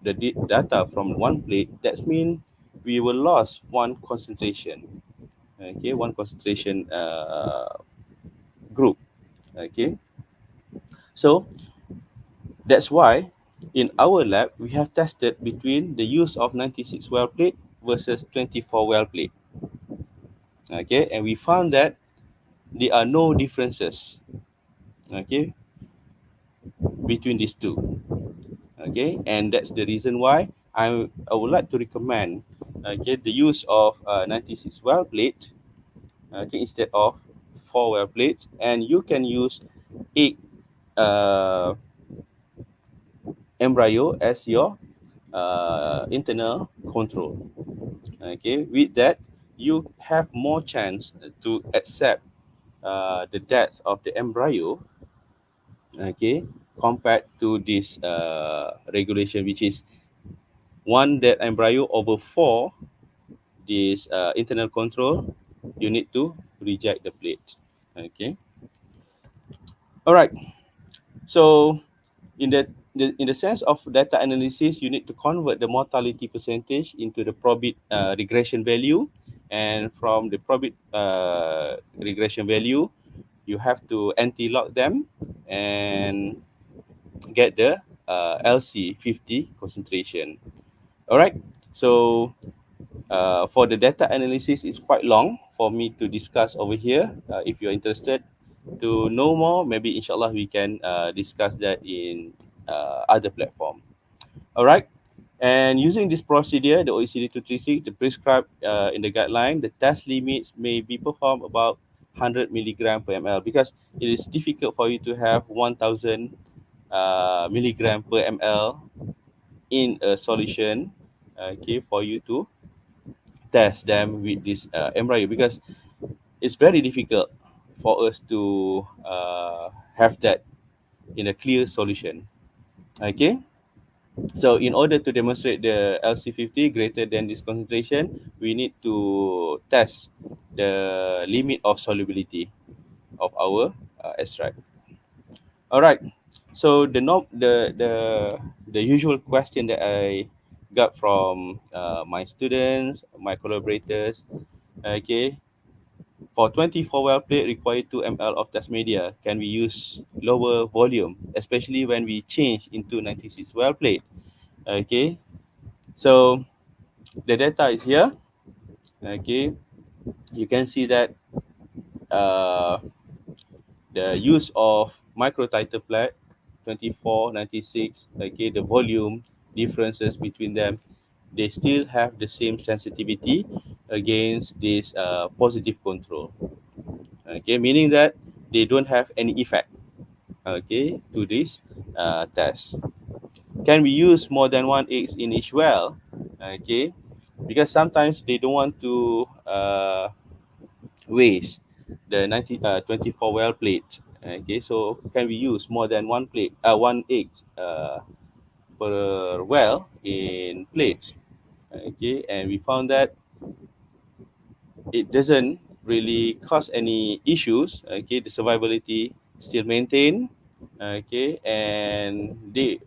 S2: data from one plate, that means we will lose one concentration. Okay, one concentration group. Okay, so that's why in our lab we have tested between the use of 96 well plate versus 24 well plate. Okay, and we found that there are no differences. Okay, between these two. Okay, and that's the reason why I would like to recommend okay the use of 96 well plate okay instead of 4 well plates, and you can use 8 uh, embryo as your internal control. Okay, with that you have more chance to accept the depth of the embryo, okay, compared to this regulation, which is one dead embryo over 4 this internal control, you need to reject the plate. Okay, all right. So in the sense of data analysis, you need to convert the mortality percentage into the probit regression value, and from the probit regression value, you have to anti-log them and get the LC50 concentration. All right. So for the data analysis, it's quite long for me to discuss over here. If you're interested to know more, maybe inshallah we can discuss that in other platform. All right. And using this procedure, the OECD 236, the prescribed in the guideline, the test limits may be performed about 100 milligram per ml, because it is difficult for you to have 1000 milligram per ml in a solution, okay, for you to test them with this embryo, because it's very difficult for us to have that in a clear solution. Okay, so in order to demonstrate the LC50 greater than this concentration, we need to test the limit of solubility of our extract. All right. So the usual question that I got from my students, my collaborators, okay, for 24 well plate require 2 ml of test media. Can we use lower volume, especially when we change into 96 well plate? Okay, so the data is here. Okay, you can see that uh, the use of microtiter plate 24, 96. Okay, the volume differences between them, they still have the same sensitivity against this positive control. Okay, meaning that they don't have any effect okay to this test. Can we use more than one eggs in each well? Okay, because sometimes they don't want to waste the 24 well plate. Okay, so can we use more than one egg per well in plates? Okay, and we found that it doesn't really cause any issues. Okay, the survivability still maintained. Okay, and they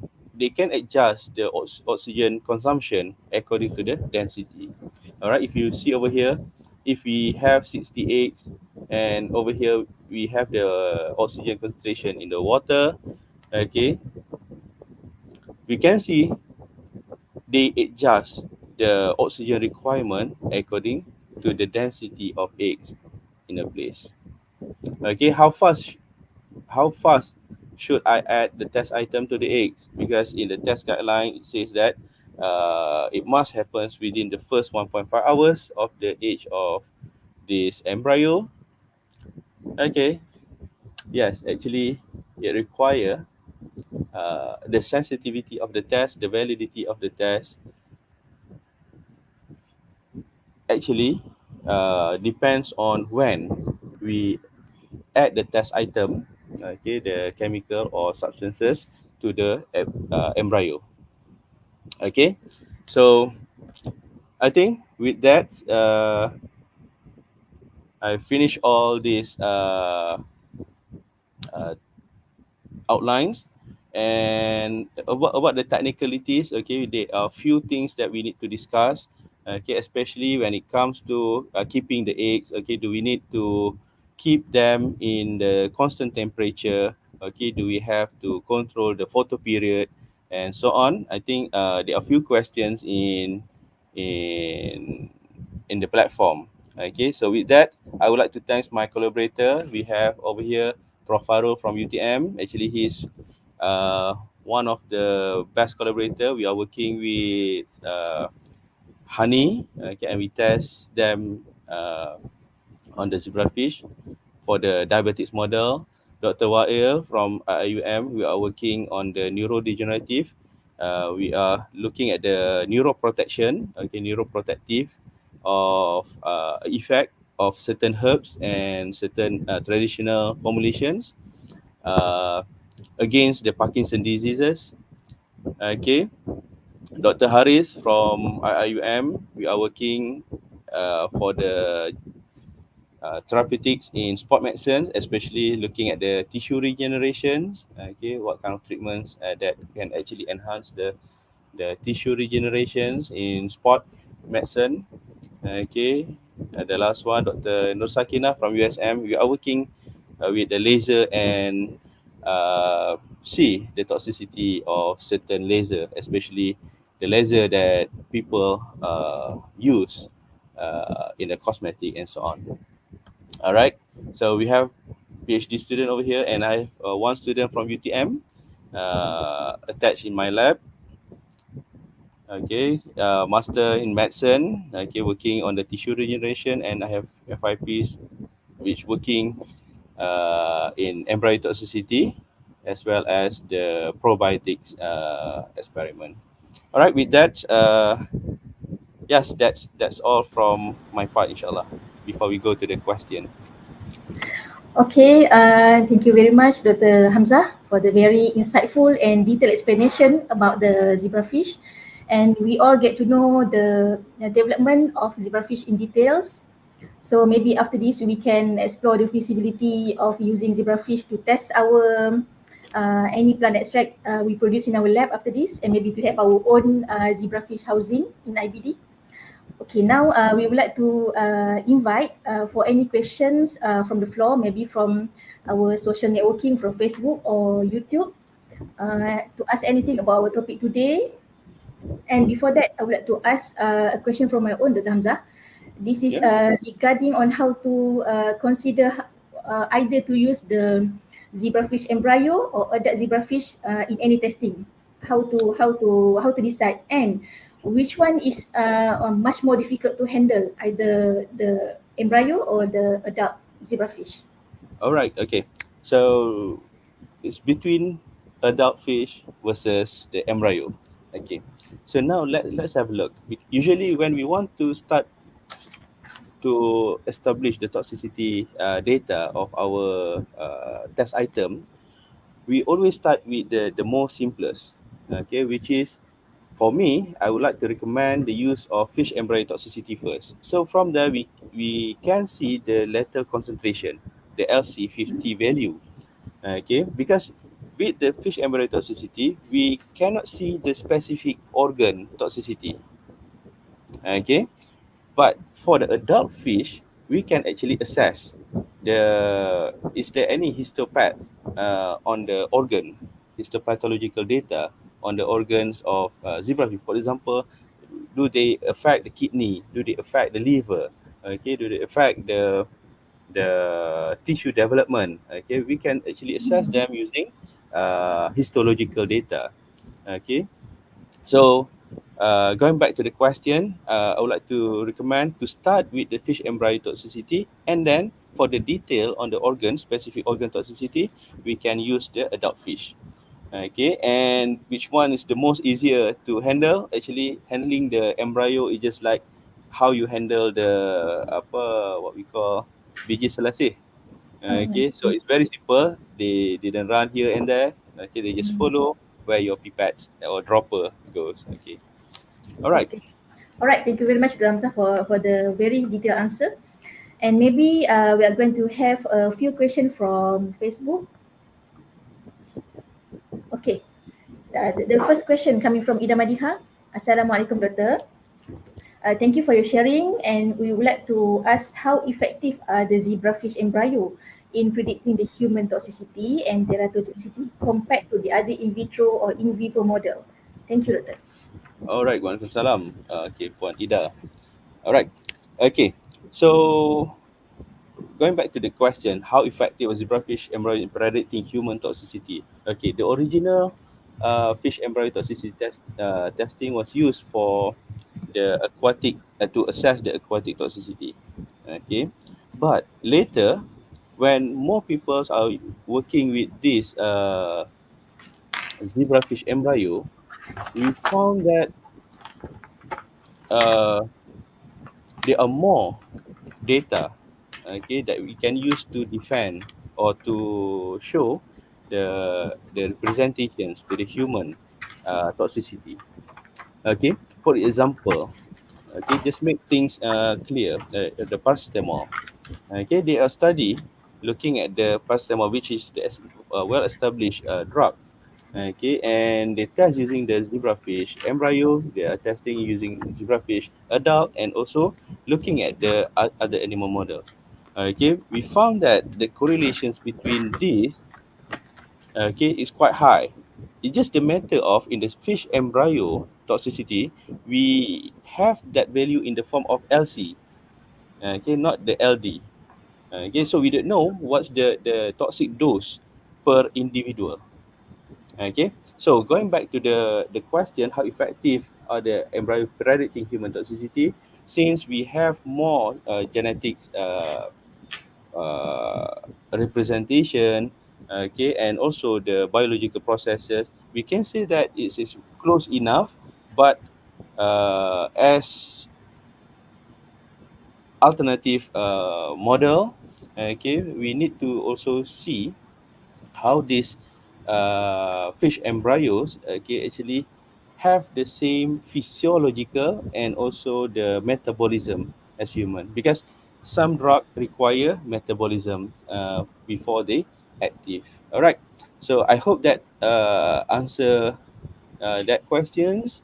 S2: can adjust the oxygen consumption according to the density. All right, if you see over here, if we have 68 and over here we have the oxygen concentration in the water, okay, we can see they adjust the oxygen requirement according to the density of eggs in a place. Okay, how fast should I add the test item to the eggs? Because in the test guideline, it says that it must happen within the first 1.5 hours of the age of this embryo. Okay, yes, actually, it require the sensitivity of the test, the validity of the test. Actually, depends on when we add the test item, okay, the chemical or substances to the embryo. Okay, so I think with that, I finished all these uh, outlines, and about the technicalities. Okay, there are few things that we need to discuss. Okay, especially when it comes to keeping the eggs. Okay, do we need to keep them in the constant temperature? Okay, do we have to control the photo period and so on? I think there are few questions in in the platform. Okay, so with that, I would like to thank my collaborator. We have over here Prof. Farul from UTM. Actually, he's one of the best collaborator. We are working with honey, okay, and we test them on the zebrafish for the diabetics model. Dr. Wael from IUM, we are working on the neurodegenerative. We are looking at the neuroprotection, okay, neuroprotective of effect of certain herbs and certain traditional formulations uh, against the Parkinson diseases. Okay, Dr. Haris from IIUM, we are working for the therapeutics in sport medicine, especially looking at the tissue regenerations. Okay, what kind of treatments that can actually enhance the tissue regenerations in sport medicine. Okay, the last one, Dr. Nur Sakina from USM. We are working with the laser and see the toxicity of certain laser, especially the laser that people use in the cosmetic and so on. All right. So we have PhD student over here, and I have one student from UTM attached in my lab. Okay, master in medicine. Okay, working on the tissue regeneration, and I have FIPs which working in embryo toxicity as well as the probiotics experiment. All right, with that, yes, that's all from my part, inshallah. Before we go to the question.
S1: Okay, thank you very much, Dr. Hamzah, for the very insightful and detailed explanation about the zebrafish. And we all get to know the development of zebrafish in details. So maybe after this, we can explore the feasibility of using zebrafish to test our any plant extract we produce in our lab after this, and maybe to have our own zebrafish housing in IBD. Okay, now we would like to invite for any questions from the floor, maybe from our social networking from Facebook or YouTube, to ask anything about our topic today. And before that, I would like to ask a question from my own, Dr. Hamzah. This is
S2: Yeah.
S1: regarding on how to consider either to use the zebrafish embryo or adult zebrafish in any testing. How to decide, and which one is much more difficult to handle, either the embryo or the adult zebrafish.
S2: All right. Okay. So it's between adult fish versus the embryo. Okay. So now let's have a look. Usually when we want to start to establish the toxicity data of our test item, we always start with the most simplest. Okay, which is, for me, I would like to recommend the use of fish embryo toxicity first. So from there, we can see the lethal concentration, the LC50 value. Okay, because with the fish embryo toxicity, we cannot see the specific organ toxicity. Okay, but for the adult fish, we can actually assess is there any histopath on the organ, histopathological data on the organs of zebrafish. For example, do they affect the kidney? Do they affect the liver? Okay, do they affect the tissue development? Okay, we can actually assess them using histological data. Okay, so going back to the question, I would like to recommend to start with the fish embryo toxicity, and then for the detail on the organ, specific organ toxicity, we can use the adult fish. Okay, and which one is the most easier to handle? Actually, handling the embryo is just like how you handle the what we call biji selasih. Okay, so it's very simple. They didn't run here and there. Okay, they just follow where your pipette or dropper goes. Okay, all right.
S1: Okay. All right. Thank you very much, Hamzah, for the very detailed answer. And maybe we are going to have a few questions from Facebook. Okay. The first question coming from Ida Madiha. Assalamualaikum, Doctor. Thank you for your sharing, and we would like to ask how effective are the zebrafish embryo in predicting the human toxicity and teratogenicity compared to the other in vitro or in vivo model. Thank you, Doctor.
S2: All right. Waalaikumsalam. Okay, Puan Ida. All right. Okay. So going back to the question, how effective was zebrafish embryo in predicting human toxicity? Okay, the original fish embryo toxicity testing was used for the aquatic to assess the aquatic toxicity. Okay, but later, when more people are working with this zebrafish embryo, we found that uh, there are more data, okay, that we can use to defend or to show the representations to the human toxicity. Okay, for example, okay, just make things clear, the paracetamol. Okay, they are study looking at the paracetamol, which is the well-established drug. Okay, and they test using the zebrafish embryo. They are testing using zebrafish adult, and also looking at the other animal model. Okay, we found that the correlations between these, okay, is quite high. It's just a matter of in the fish embryo toxicity, we have that value in the form of LC. Okay, not the LD. Okay, so we don't know what's the toxic dose per individual. Okay, so going back to the question, how effective are the embryo predicting human toxicity? Since we have more genetics representation, okay, and also the biological processes, we can say that it is close enough, but as alternative model, okay, we need to also see how these fish embryos, okay, actually have the same physiological and also the metabolism as human, because some drug require metabolisms before they active. All right, so I hope that answer that questions.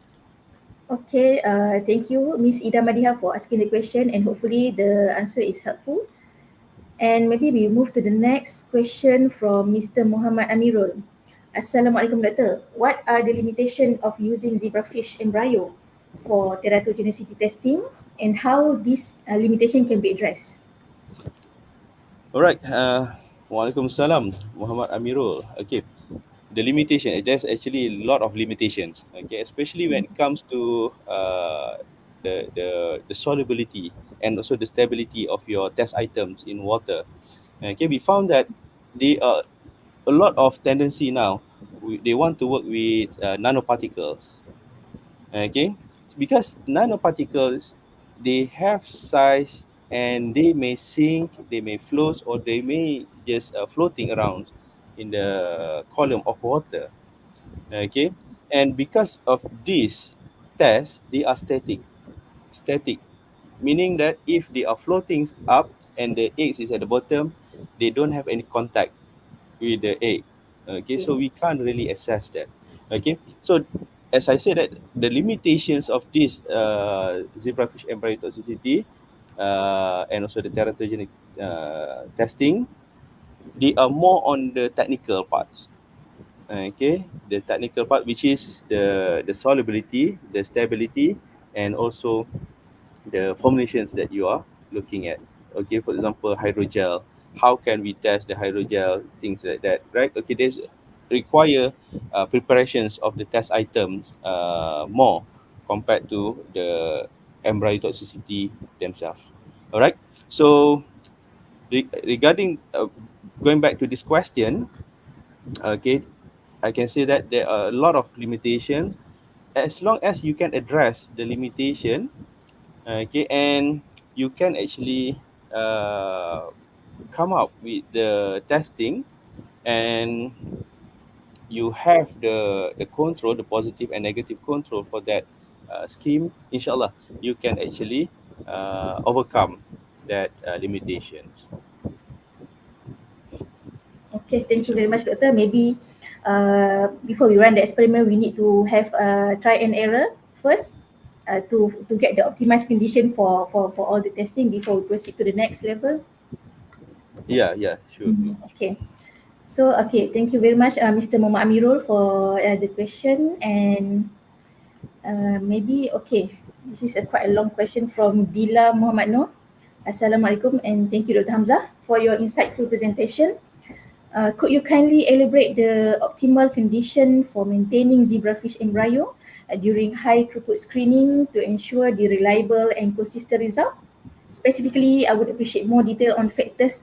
S1: Okay, thank you, Miss Ida Madiha, for asking the question, and hopefully the answer is helpful. And maybe we move to the next question from Mr. Muhammad Amirul. Assalamualaikum, Doctor. What are the limitations of using zebrafish embryo for teratogenicity testing, and how this limitation can be addressed?
S2: All right, Waalaikumsalam, Muhammad Amirul. Okay, the limitation, there's actually a lot of limitations, okay, especially when it comes to the solubility and also the stability of your test items in water. Okay, we found that they are a lot of tendency now, they want to work with nanoparticles. Okay, because nanoparticles, they have size, and they may sink, they may float, or they may just floating around in the column of water. Okay, and because of this test, they are static, meaning that if they are floating up and the eggs is at the bottom, they don't have any contact with the egg. Okay,
S1: Okay.
S2: so we can't really assess that. Okay, so as I said, that the limitations of this zebrafish embryo toxicity and also the teratogenic testing, they are more on the technical parts. Okay, the technical part, which is the solubility, the stability, and also the formulations that you are looking at. Okay, for example, hydrogel. How can we test the hydrogel? Things like that, right? Okay, there's require preparations of the test items more compared to the embryo toxicity themselves. All right. So regarding going back to this question, okay, I can say that there are a lot of limitations. As long as you can address the limitation, okay, and you can actually come up with the testing, and you have the control, the positive and negative control for that scheme, inshallah you can actually overcome that limitations.
S1: Okay, thank you
S2: So,
S1: very much, Doctor. Maybe before we run the experiment, we need to have try and error first to get the optimized condition for all the testing before we proceed to the next level.
S2: yeah, sure.
S1: Okay. So, okay, thank you very much, Mr. Muhammad Amirul, for the question. And maybe, okay, this is a quite a long question from Dila Muhammad Noor. Assalamualaikum and thank you, Dr. Hamzah, for your insightful presentation. Could you kindly elaborate the optimal condition for maintaining zebrafish embryo during high throughput screening to ensure the reliable and consistent result? Specifically, I would appreciate more detail on factors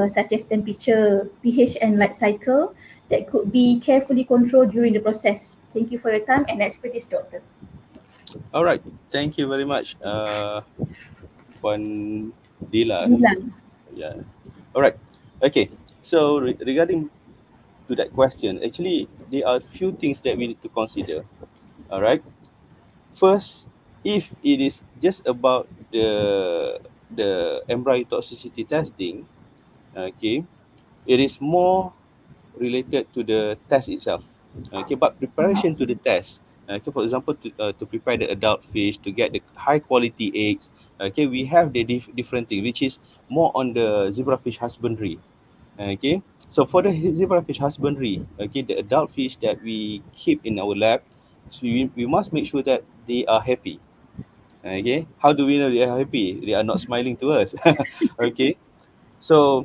S1: such as temperature, pH, and light cycle that could be carefully controlled during the process. Thank you for your time and expertise, Doctor.
S2: All right, thank you very much, Puan Dila.
S1: Dilan.
S2: Yeah. All right. Okay. So regarding to that question, actually there are few things that we need to consider. All right. First, if it is just about the embryo toxicity testing, okay, it is more related to the test itself. Okay, but preparation to the test. Okay, for example, to prepare the adult fish to get the high quality eggs. Okay, we have the different thing, which is more on the zebrafish husbandry. Okay, so for the zebrafish husbandry, okay, the adult fish that we keep in our lab, so we must make sure that they are happy. Okay, how do we know they are happy? They are not smiling to us. Okay, so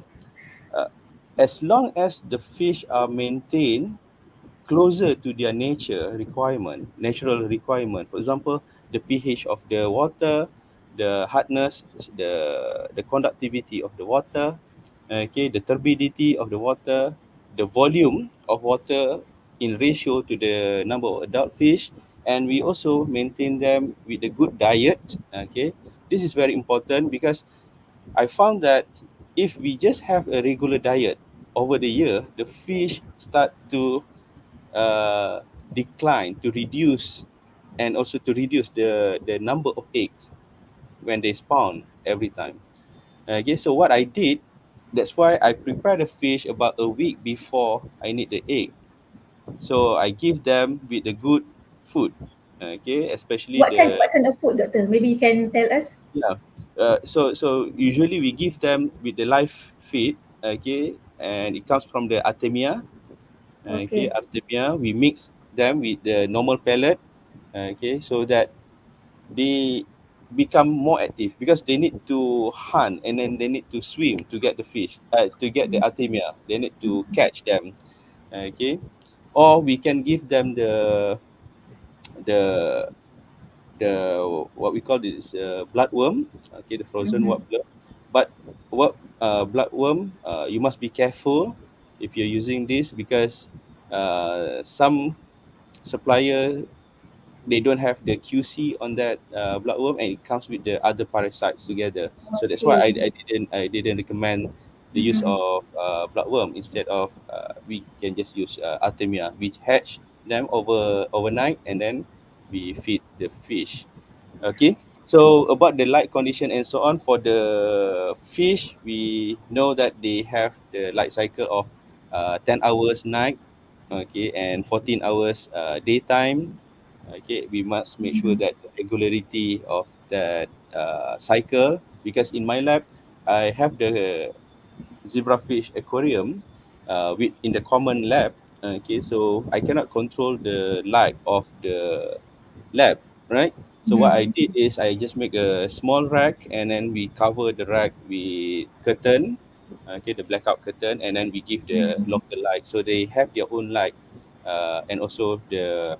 S2: uh, as long as the fish are maintained closer to their natural requirement. For example, the pH of the water, the hardness, the conductivity of the water, okay, the turbidity of the water, the volume of water in ratio to the number of adult fish, and we also maintain them with a good diet. Okay, this is very important because I found that if we just have a regular diet over the year, the fish start to uh, decline, to reduce, and also to reduce the number of eggs when they spawn every time. Okay, so what I did, that's why I prepare the fish about a week before I need the egg. So I give them with the good food. Okay, especially
S1: What kind of food, Doctor? Maybe you can tell us.
S2: yeah. So usually we give them with the live feed. Okay, and it comes from the Artemia. Okay,
S1: Okay.
S2: Artemia. We mix them with the normal pellet. Okay, so that they become more active because they need to hunt and then they need to swim to get the fish, to get the Artemia. They need to catch them. Okay, or we can give them the the what we call this bloodworm. Okay, the frozen
S1: Mm-hmm.
S2: blood. But what bloodworm? You must be careful if you're using this because some supplier, they don't have the QC on that bloodworm, and it comes with the other parasites together. So
S1: I
S2: that's why
S1: see.
S2: I didn't recommend the use
S1: Mm-hmm.
S2: of bloodworm. Instead of we can just use Artemia. We hatch them overnight, and then we feed the fish. Okay. So about the light condition and so on, for the fish, we know that they have the light cycle of 10 hours night, okay, and 14 hours daytime. Okay, we must make sure that the regularity of that cycle, because in my lab I have the zebrafish aquarium with in the common lab. Okay, so I cannot control the light of the lab, right? So what I did is I just make a small rack, and then we cover the rack with curtain, okay, the blackout curtain, and then we give the local light, so they have their own light, and also the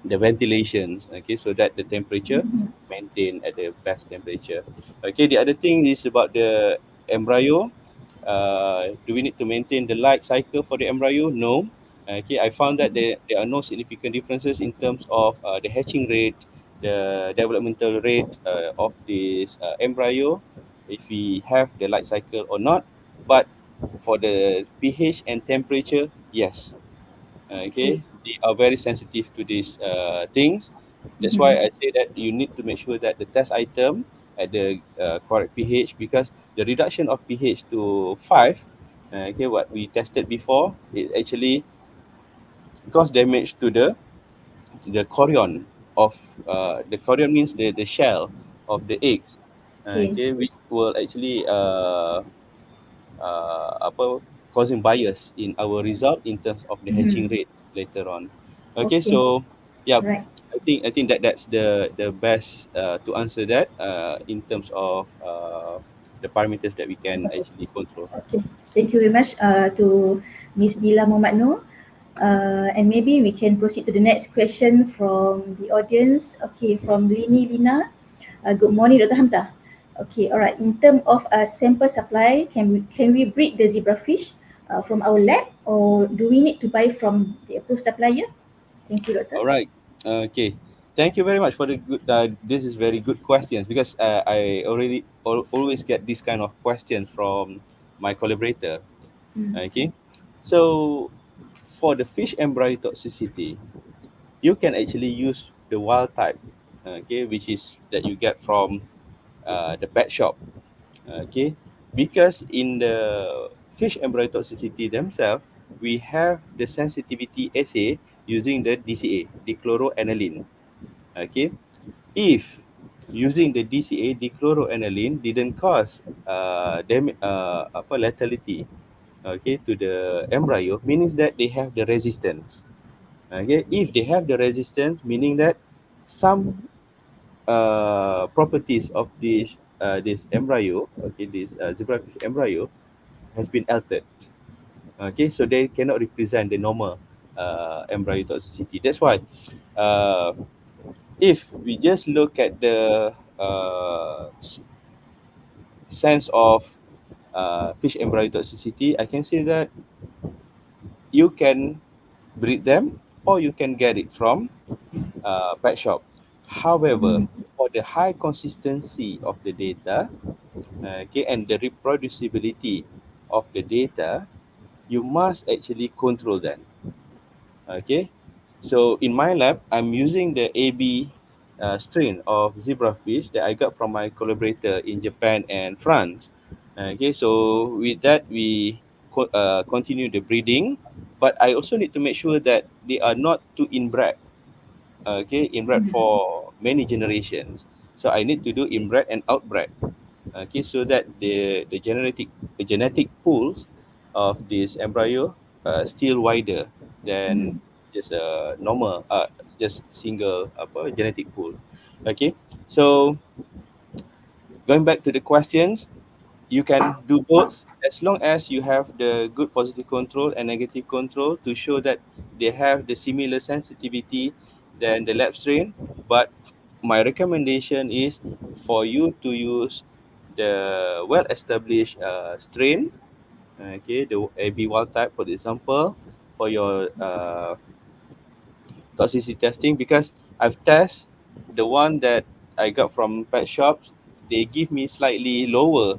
S2: ventilations, okay, so that the temperature maintain at the best temperature. Okay, the other thing is about the embryo. Do we need to maintain the light cycle for the embryo? No. Okay, I found that there are no significant differences in terms of the hatching rate, the developmental rate of this embryo, if we have the light cycle or not. But for the pH and temperature, yes.
S1: Okay.
S2: Okay, they are very sensitive to these things. That's why
S1: Mhm.
S2: I say that you need to make sure that the test item at the correct pH, because the reduction of pH to 5, okay, what we tested before, it actually cause damage to the chorion of the chorion means the shell of the eggs,
S1: Okay.
S2: okay, which will actually apa, causing bias in our result in terms of the hatching rate later on. Okay,
S1: Okay.
S2: so yeah,
S1: Right.
S2: I think that that's the best to answer that in terms of the parameters that we can actually control.
S1: Okay. Thank you very much to Miss Dila Muhammad Noor. And maybe we can proceed to the next question from the audience. Okay, from Lini Lina. Good morning, Dr. Hamzah. Okay, all right. In terms of sample supply, can we breed the zebrafish from our lab, or do we need to buy from the approved supplier? Thank you, Doctor.
S2: All right. Okay. Thank you very much for the good. This is very good questions, because I always get this kind of questions from my collaborator.
S1: Mm.
S2: Okay. So for the fish embryo toxicity, you can actually use the wild type, okay, which is that you get from the pet shop, okay, because in the fish embryo toxicity themselves, we have the sensitivity assay using the DCA, dichloroaniline, okay. If using the DCA, dichloroaniline, didn't cause lethality, okay, to the embryo, meaning that they have the resistance. Okay, if they have the resistance, meaning that some properties of this embryo, okay, this zebrafish embryo has been altered. Okay, so they cannot represent the normal embryo toxicity. That's why uh, if we just look at the sense of fish embryo toxicity, I can say that you can breed them or you can get it from pet shop. However, for the high consistency of the data, okay, and the reproducibility of the data, you must actually control them. Okay, so in my lab, I'm using the AB strain of zebrafish that I got from my collaborator in Japan and France. Okay, so with that, we continue the breeding, but I also need to make sure that they are not too inbred, okay, inbred for many generations. So I need to do inbred and outbred, okay, so that the genetic pools of this embryo still wider than just a normal just single genetic pool. Okay, so going back to the questions, you can do both as long as you have the good positive control and negative control to show that they have the similar sensitivity than the lab strain. But my recommendation is for you to use the well established strain, okay, the AB wild type, for example, for your toxicity testing, because I've tested the one that I got from pet shops. They give me slightly lower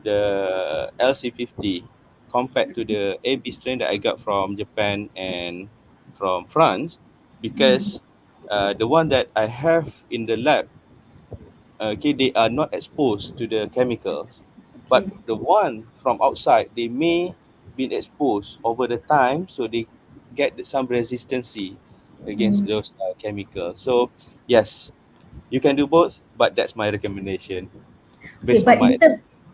S2: the LC50 compared to the AB strain that I got from Japan and from France, because the one that I have in the lab, okay, they are not exposed to the chemicals, but
S1: Okay.
S2: the one from outside, they may been exposed over the time, so they get some resistance against those chemicals. So yes, you can do both, but that's my recommendation
S1: Okay,
S2: based on
S1: but
S2: my.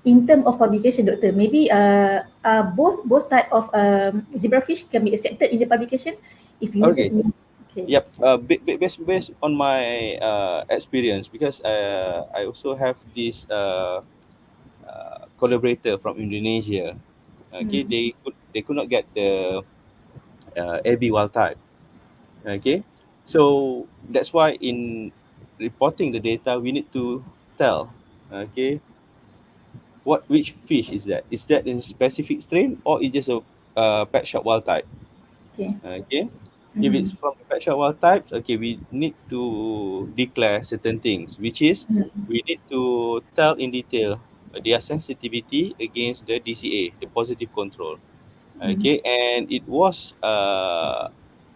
S1: in term of publication, doctor, maybe both type of zebrafish can be accepted in the publication if you use it.
S2: Okay.
S1: Okay.
S2: Yep. Based on my experience, because I also have this collaborator from Indonesia. Okay,
S1: Mm.
S2: they could not get the AB wild type. Okay, so that's why in reporting the data, we need to tell. Okay, which fish is that? Is that in specific strain or is just a pet shop wild type?
S1: Okay.
S2: Okay, if it's
S1: Mm.
S2: from the pet shop wild types, okay, we need to declare certain things, which is
S1: Mm.
S2: we need to tell in detail their sensitivity against the DCA, the positive control.
S1: Mm.
S2: Okay, and it was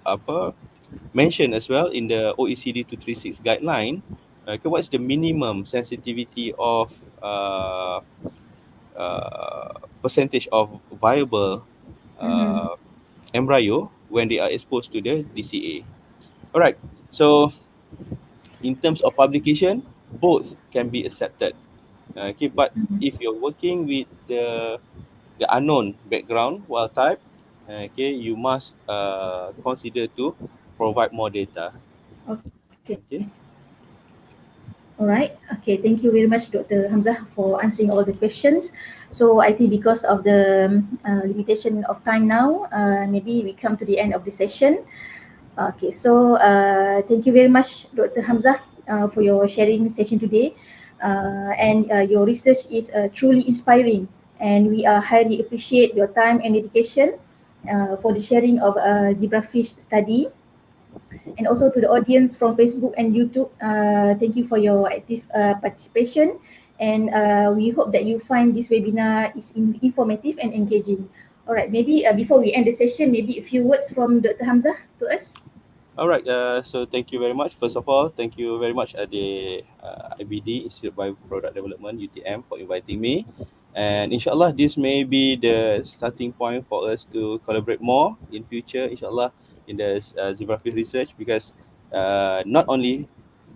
S2: apa mentioned as well in the OECD 236 guideline. Okay, what's the minimum sensitivity of percentage of viable
S1: Mm.
S2: embryo when they are exposed to the DCA? All right. So in terms of publication, both can be accepted. Okay, but if you're working with the unknown background wild type, okay, you must consider to provide more data.
S1: Okay.
S2: Okay.
S1: Alright. Okay. Thank you very much, Dr. Hamzah, for answering all the questions. So I think because of the limitation of time now, maybe we come to the end of the session. Okay. So thank you very much, Dr. Hamzah, for your sharing session today. And your research is truly inspiring, and we highly appreciate your time and dedication for the sharing of zebrafish study. And also to the audience from Facebook and YouTube, thank you for your active participation. And we hope that you find this webinar is informative and engaging. All right, maybe before we end the session, maybe a few words from Dr. Hamzah to us.
S2: All right. So thank you very much. First of all, thank you very much at the IBD Institute of Bioproduct Development (UTM) for inviting me. And inshallah, this may be the starting point for us to collaborate more in future. Inshallah, in the zebrafish research, because not only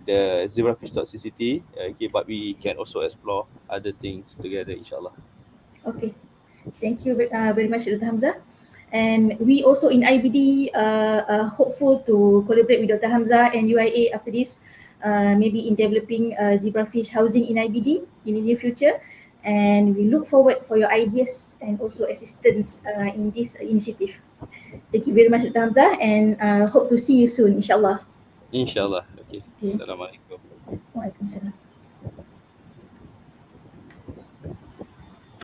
S2: the zebrafish toxicity, okay, but we can also explore other things together. Inshallah.
S1: Okay, thank you very much, Dr. Hamzah. And we also in IBD are hopeful to collaborate with Dr. Hamzah and UIA after this, maybe in developing zebrafish housing in IBD in the near future. And we look forward for your ideas and also assistance in this initiative. Thank you very much, Dr. Hamzah, and hope to see you soon, inshallah.
S2: Inshallah. Okay.
S1: Okay.
S2: Assalamualaikum.
S1: Waalaikumsalam.